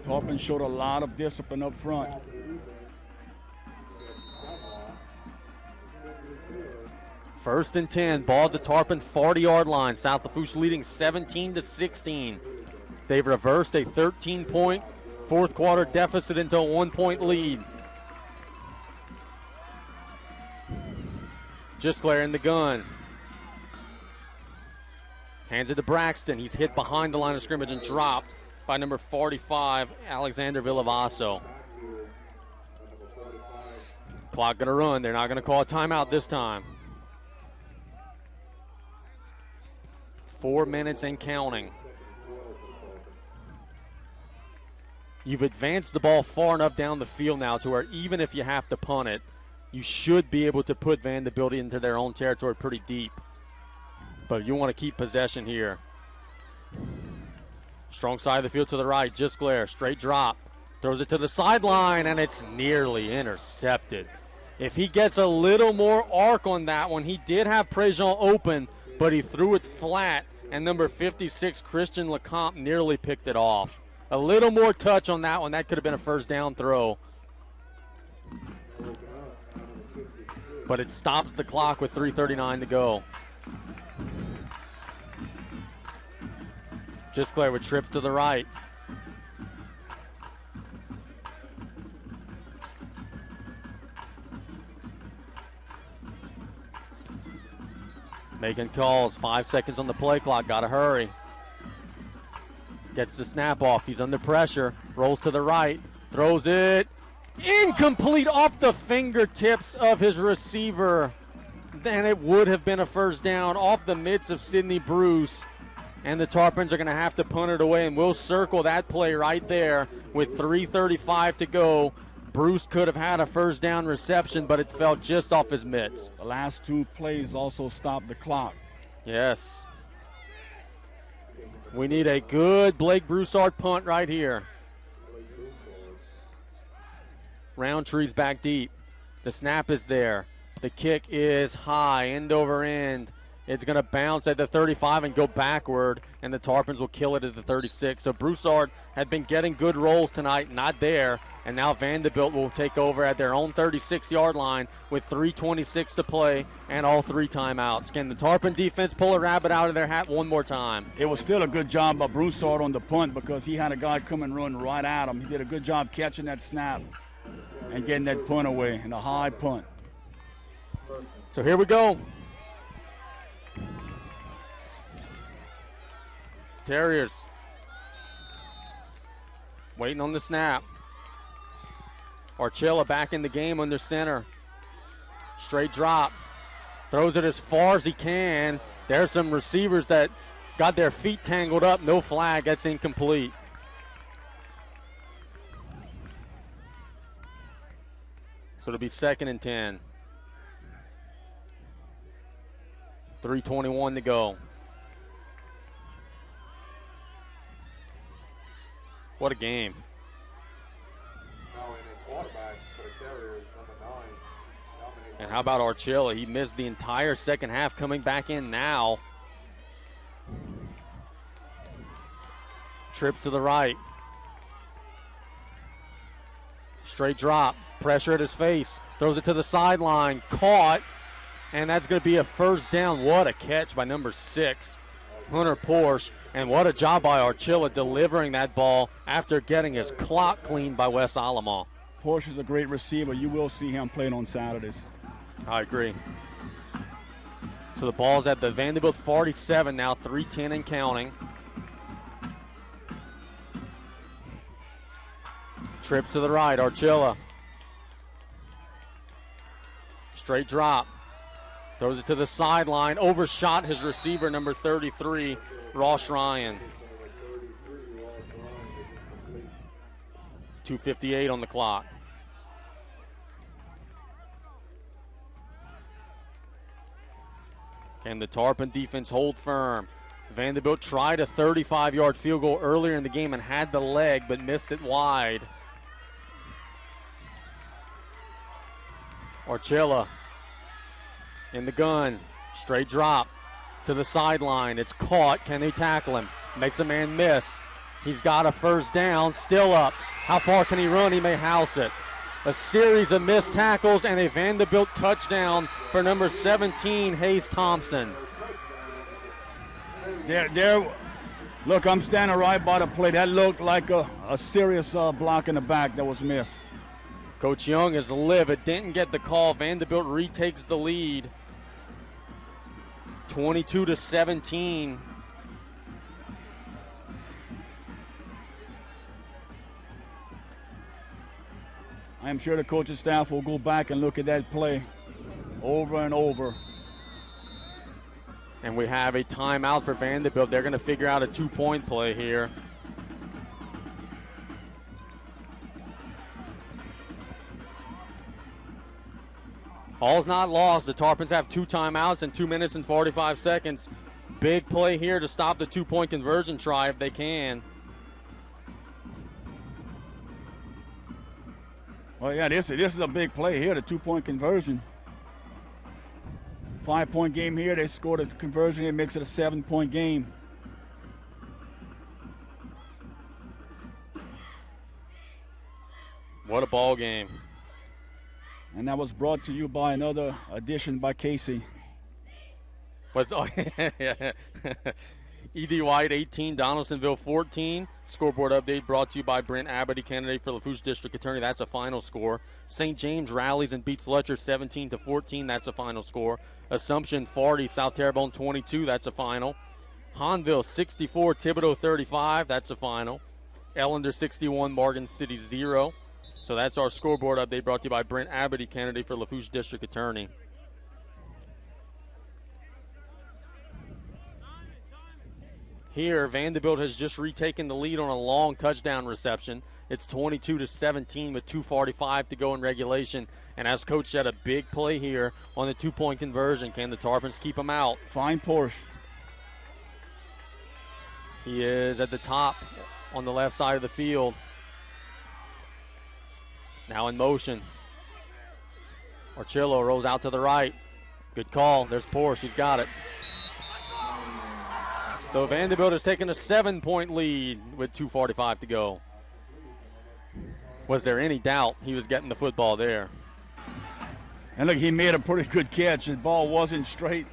Tarpon showed a lot of discipline up front. First and 10, ball at the Tarpon 40-yard line. South Lafourche leading 17-16. They've reversed a 13-point fourth quarter deficit into a 1-point lead. Gisclair in the gun. Hands it to Braxton. He's hit behind the line of scrimmage and dropped by number 45, Alexander Villavaso. Clock going to run. They're not going to call a timeout this time. 4 minutes and counting. You've advanced the ball far enough down the field now to where even if you have to punt it, you should be able to put Vandebilt into their own territory pretty deep. But you want to keep possession here. Strong side of the field to the right. Gisclair, straight drop. Throws it to the sideline, and it's nearly intercepted. If he gets a little more arc on that one, he did have Prejean open, but he threw it flat, and number 56, Christian Lecomte, nearly picked it off. A little more touch on that one. That could have been a first down throw. But it stops the clock with 3:39 to go. Gisclair with trips to the right. Making calls, 5 seconds on the play clock, gotta hurry. Gets the snap off, he's under pressure, rolls to the right, throws it, incomplete off the fingertips of his receiver. Then it would have been a first down off the mitts of Sidney Bruce. And the Tarpons are gonna have to punt it away, and we'll circle that play right there with 3:35 to go. Bruce could have had a first down reception, but it fell just off his mitts. The last two plays also stopped the clock. Yes. We need a good Blake Broussard punt right here. Roundtree's back deep. The snap is there. The kick is high, end over end. It's going to bounce at the 35 and go backward, and the Tarpons will kill it at the 36. So Broussard had been getting good rolls tonight, not there, and now Vandebilt will take over at their own 36-yard line with 3:26 to play and all three timeouts. Can the Tarpon defense pull a rabbit out of their hat one more time? It was still a good job by Broussard on the punt because he had a guy come and run right at him. He did a good job catching that snap and getting that punt away, and a high punt. So here we go. Terriers waiting on the snap. Archilla back in the game under center. Straight drop. Throws it as far as he can. There's some receivers that got their feet tangled up. No flag. That's incomplete. So it'll be 2nd and 10. 3:21 to go. What a game. And how about Archilla? He missed the entire second half, coming back in now. Trips to the right. Straight drop. Pressure at his face. Throws it to the sideline. Caught. And that's going to be a first down. What a catch by number 6, Hunter Porsche. And what a job by Archilla delivering that ball after getting his clock cleaned by Wes Alamo. Porsche is a great receiver. You will see him playing on Saturdays. I agree. So the ball's at the Vandebilt 47 now, 3:10 and counting. Trips to the right, Archilla. Straight drop. Throws it to the sideline. Overshot his receiver, number 33, Ross Ryan. 2:58 on the clock. Can the Tarpon defense hold firm? Vandebilt tried a 35-yard field goal earlier in the game and had the leg but missed it wide. Archilla in the gun. Straight drop to the sideline. It's caught. Can they tackle him? Makes a man miss. He's got a first down. Still up. How far can he run? He may house it. A series of missed tackles and a Vandebilt touchdown for number 17, Hayes Thompson. Look, I'm standing right by the play. That looked like a serious block in the back that was missed. Coach Young is livid. Didn't get the call. Vandebilt retakes the lead. 22-17. I am sure the coaching staff will go back and look at that play over and over. And we have a timeout for Vandebilt. They're going to figure out a 2-point play here. All's not lost. The Tarpons have 2 timeouts and 2 minutes and 45 seconds. Big play here to stop the 2-point conversion try if they can. Well, yeah, this is a big play here, the 2-point conversion. 5-point game here. They scored a conversion. It makes it a 7-point game. What a ball game. And that was brought to you by another addition by Casey. E.D. White 18, Donaldsonville 14. Scoreboard update brought to you by Brent Abity, candidate for Lafourche District Attorney. That's a final score. St. James rallies and beats Letcher 17-14. That's a final score. Assumption 40, South Terrebonne 22. That's a final. Hahnville 64, Thibodaux 35. That's a final. Ellender 61, Morgan City 0. So that's our scoreboard update brought to you by Brent Abity, candidate for Lafourche District Attorney. Here, Vandebilt has just retaken the lead on a long touchdown reception. It's 22-17 with 2:45 to go in regulation. And as Coach said, a big play here on the 2-point conversion. Can the Tarpons keep them out? Fine Porsche. He is at the top on the left side of the field. Now in motion. Archillo rolls out to the right. Good call. There's Porsche. He's got it. So Vandebilt has taken a 7-point lead with 2:45 to go. Was there any doubt he was getting the football there? And look, he made a pretty good catch. The ball wasn't straight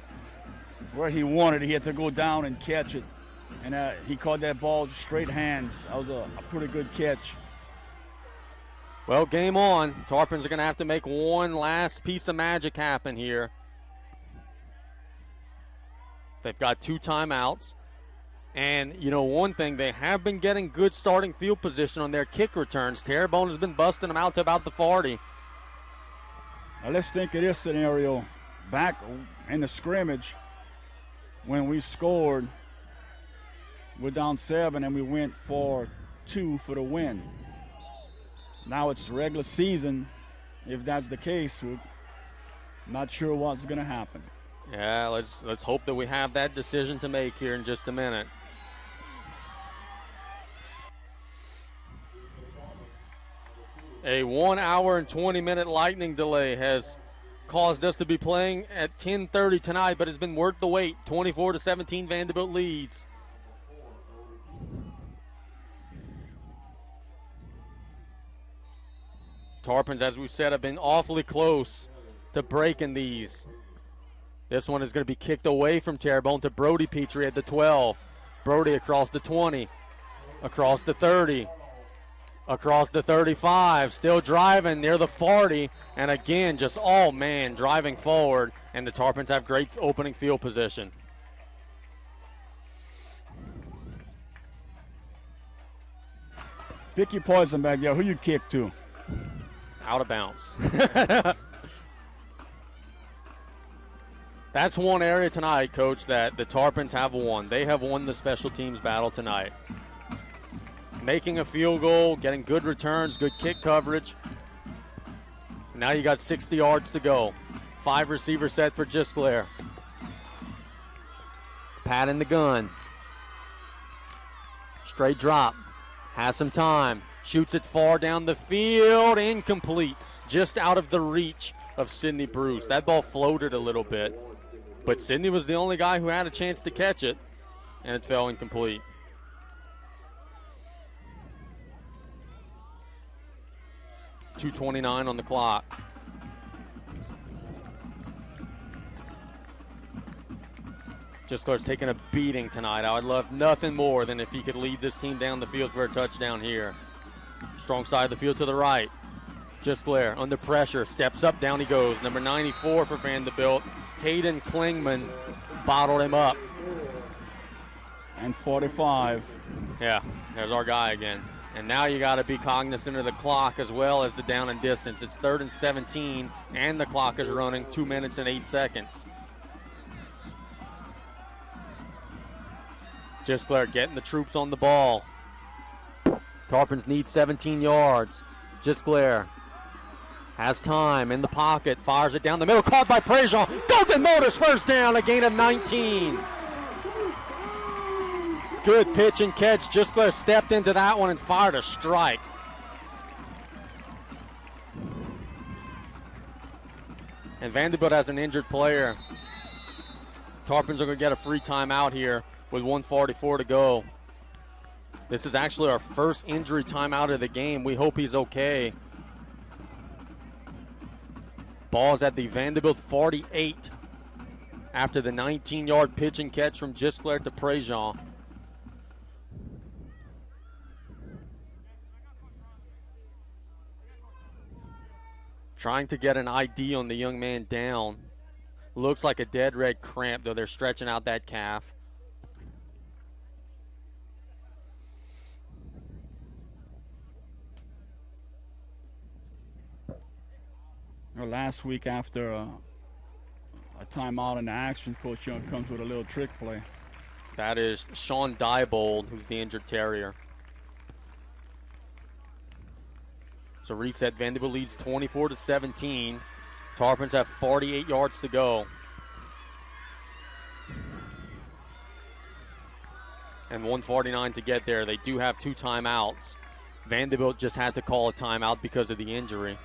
where he wanted it. He had to go down and catch it. And he caught that ball straight hands. That was a pretty good catch. Well, game on. Tarpons are going to have to make one last piece of magic happen here. They've got 2 timeouts. And, you know, one thing, they have been getting good starting field position on their kick returns. Terrebonne has been busting them out to about the 40. Now let's think of this scenario. Back in the scrimmage, when we scored, we're down 7 and we went for 2 for the win. Now it's regular season. If that's the case, we're not sure what's going to happen. Yeah, let's hope that we have that decision to make here in just a minute. A 1 hour and 20-minute lightning delay has caused us to be playing at 10:30 tonight, but it's been worth the wait. 24-17, Vandebilt leads. Tarpons, as we said, have been awfully close to breaking these. This one is going to be kicked away from Terrebonne to Brody Petrie at the 12. Brody across the 20, across the 30, across the 35, still driving near the 40, and again, just, oh man, driving forward, and the Tarpons have great opening field position. Pick your poison back there. Who you kick to? Out of bounds. That's one area tonight, Coach, that the Tarpons have won. They have won the special teams battle tonight. Making a field goal, getting good returns, good kick coverage. Now you got 60 yards to go. 5 receiver set for Gisclair. Pat in the gun. Straight drop. Has some time. Shoots it far down the field. Incomplete. Just out of the reach of Sidney Bruce. That ball floated a little bit. But Sidney was the only guy who had a chance to catch it. And it fell incomplete. .229 on the clock. Gisclar's taking a beating tonight. I would love nothing more than if he could lead this team down the field for a touchdown here. Strong side of the field to the right. Gisclar under pressure, steps up, down he goes. Number 94 for Vandebilt. Hayden Klingman bottled him up. And 45. Yeah, there's our guy again. And now you got to be cognizant of the clock as well as the down and distance. It's 3rd and 17, and the clock is running 2 minutes and 8 seconds. Gisclar getting the troops on the ball. Tarpons need 17 yards. Gisclar has time in the pocket, fires it down the middle, caught by Prejean. Golden Motors first down, a gain of 19. Good pitch and catch. Gisclar stepped into that one and fired a strike. And Vandebilt has an injured player. Tarpons are going to get a free timeout here with 1:44 to go. This is actually our first injury timeout of the game. We hope he's okay. Ball's at the Vandebilt 48 after the 19-yard pitch and catch from Gisclar to Prejean. Trying to get an ID on the young man down. Looks like a dead red cramp, though they're stretching out that calf. Last week after a timeout in the action, Coach Young comes with a little trick play. That is Sean Diebold, who's the injured Terrier. So reset, Vandebilt leads 24-17. Tarpons have 48 yards to go. And 1:49 to get there. They do have 2 timeouts. Vandebilt just had to call a timeout because of the injury.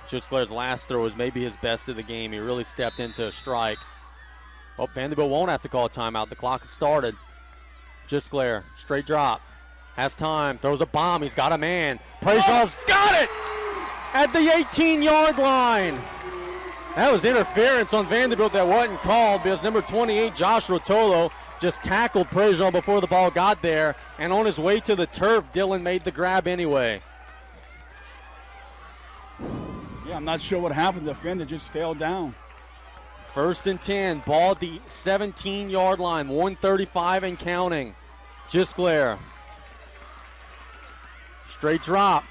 Gisclar's last throw was maybe his best of the game. He really stepped into a strike. Oh, Vandebilt won't have to call a timeout. The clock has started. Gisclar, straight drop. Has time, throws a bomb. He's got a man. Prejean's got it at the 18-yard line. That was interference on Vandebilt that wasn't called because number 28, Josh Rotolo, just tackled Prejean before the ball got there. And on his way to the turf, Dylan made the grab anyway. Yeah, I'm not sure what happened. The defender just fell down. 1st and 10, ball at the 17-yard line, 1:35 and counting. Gisclar, straight drop,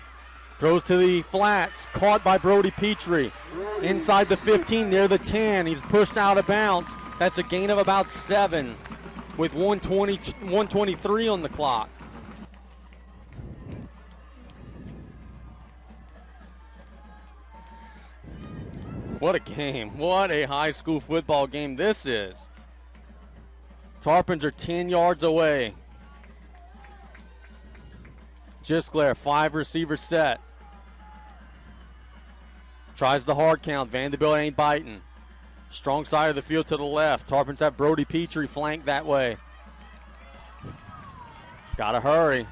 throws to the flats, caught by Brody Petrie. Inside the 15, near the 10, he's pushed out of bounds. That's a gain of about 7 with 1:23 on the clock. What a game. What a high school football game this is. Tarpons are 10 yards away. Gisclar, 5 receiver set. Tries the hard count. Vandebilt ain't biting. Strong side of the field to the left. Tarpons have Brody Petrie flanked that way. Gotta hurry.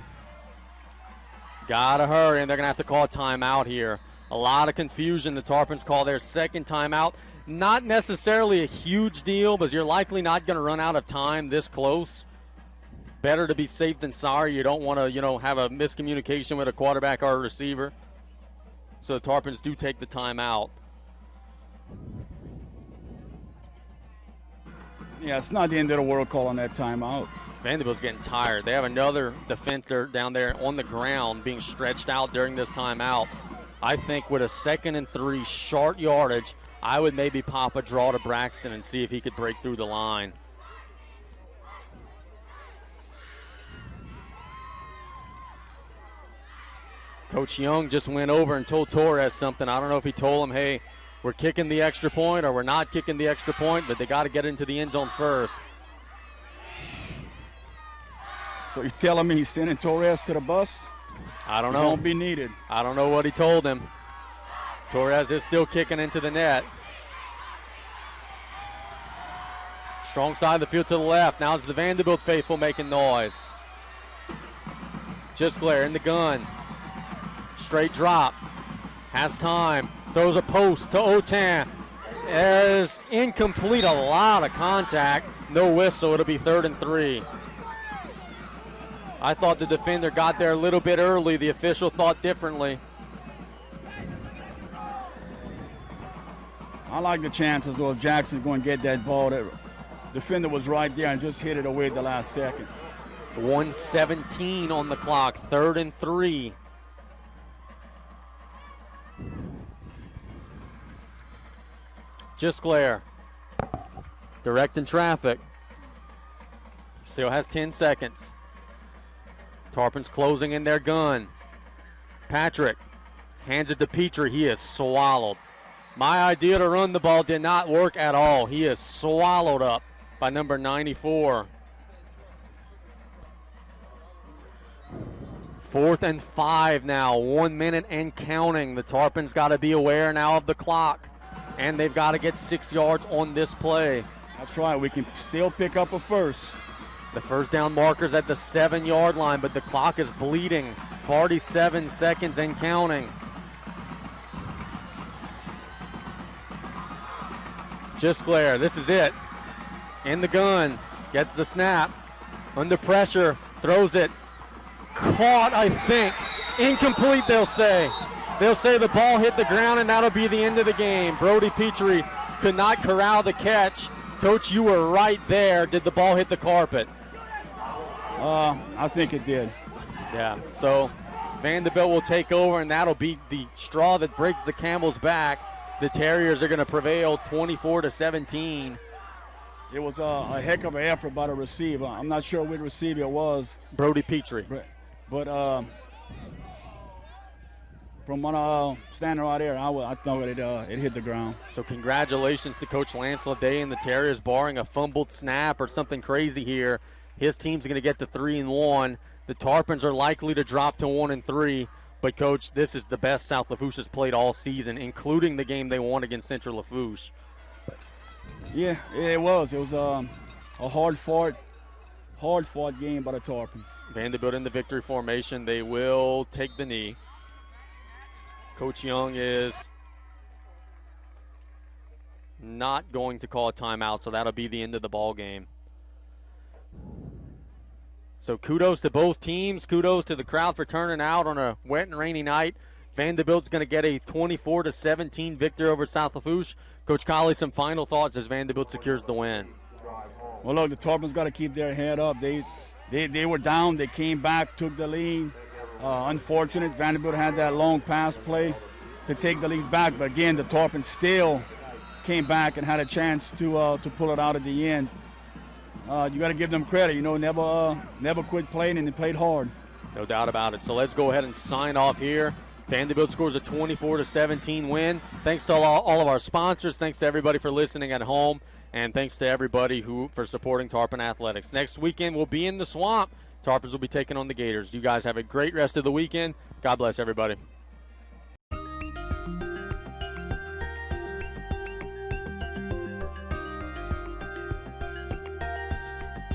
Gotta hurry, and they're gonna have to call a timeout here. A lot of confusion. The Tarpons call their second timeout. Not necessarily a huge deal, but you're likely not going to run out of time this close. Better to be safe than sorry. You don't want to, have a miscommunication with a quarterback or a receiver. So the Tarpons do take the timeout. Yeah, it's not the end of the world calling that timeout. Vandebilt's getting tired. They have another defender down there on the ground being stretched out during this timeout. I think with a 2nd and 3 short yardage, I would maybe pop a draw to Braxton and see if he could break through the line. Coach Young just went over and told Torres something. I don't know if he told him, hey, we're kicking the extra point or we're not kicking the extra point, but they got to get into the end zone first. So you're telling me he's sending Torres to the bus? I don't know. He won't be needed. I don't know what he told him. Torres is still kicking into the net. Strong side of the field to the left. Now it's the Vandebilt faithful making noise. Gisclair in the gun. Straight drop. Has time. Throws a post to Otan. Is incomplete. A lot of contact. No whistle. It'll be 3rd and 3. I thought the defender got there a little bit early. The official thought differently. I like the chances, though, if Jackson's going to get that ball. The defender was right there and just hit it away at the last second. 1:17 on the clock. 3rd and 3. Gisclair directing traffic. Still has 10 seconds. Tarpons closing in their gun. Patrick hands it to Petrie. He is swallowed. My idea to run the ball did not work at all. He is swallowed up by number 94. 4th and 5 now. 1 minute and counting. The Tarpons got to be aware now of the clock. And they've got to get 6 yards on this play. That's right. We can still pick up a first. The first down marker's at the 7-yard line, but the clock is bleeding. 47 seconds and counting. Gisclair, this is it. In the gun, gets the snap. Under pressure, throws it. Caught, I think. Incomplete, they'll say. They'll say the ball hit the ground, and that'll be the end of the game. Brody Petrie could not corral the catch. Coach, you were right there. Did the ball hit the carpet? I think it did. Yeah, so Vandebilt will take over, and that'll be the straw that breaks the camel's back. The Terriers are going to prevail 24-17. It was a heck of an effort by the receiver. I'm not sure which receiver it was. Brody Petrie. But from what standing right there, I thought it hit the ground. So congratulations to Coach Lance Leday and the Terriers, barring a fumbled snap or something crazy here. His team's going to get to 3-1. The Tarpons are likely to drop to 1-3. But, Coach, this is the best South Lafourche has played all season, including the game they won against Central Lafourche. Yeah, it was. It was a hard-fought game by the Tarpons. Vandebilt in the victory formation. They will take the knee. Coach Young is not going to call a timeout, so that'll be the end of the ball game. So kudos to both teams. Kudos to the crowd for turning out on a wet and rainy night. Vandebilt's going to get a 24-17 victory over South Lafourche. Coach Colley, some final thoughts as Vandebilt secures the win. Well, look, the Tarpons got to keep their head up. They were down. They came back, took the lead. Unfortunate, Vandebilt had that long pass play to take the lead back. But, again, the Tarpons still came back and had a chance to pull it out at the end. You got to give them credit. You know, never quit playing, and they played hard. No doubt about it. So let's go ahead and sign off here. Vandebilt scores a 24-17 win. Thanks to all of our sponsors. Thanks to everybody for listening at home. And thanks to everybody for supporting Tarpon Athletics. Next weekend, we'll be in the Swamp. Tarpons will be taking on the Gators. You guys have a great rest of the weekend. God bless everybody.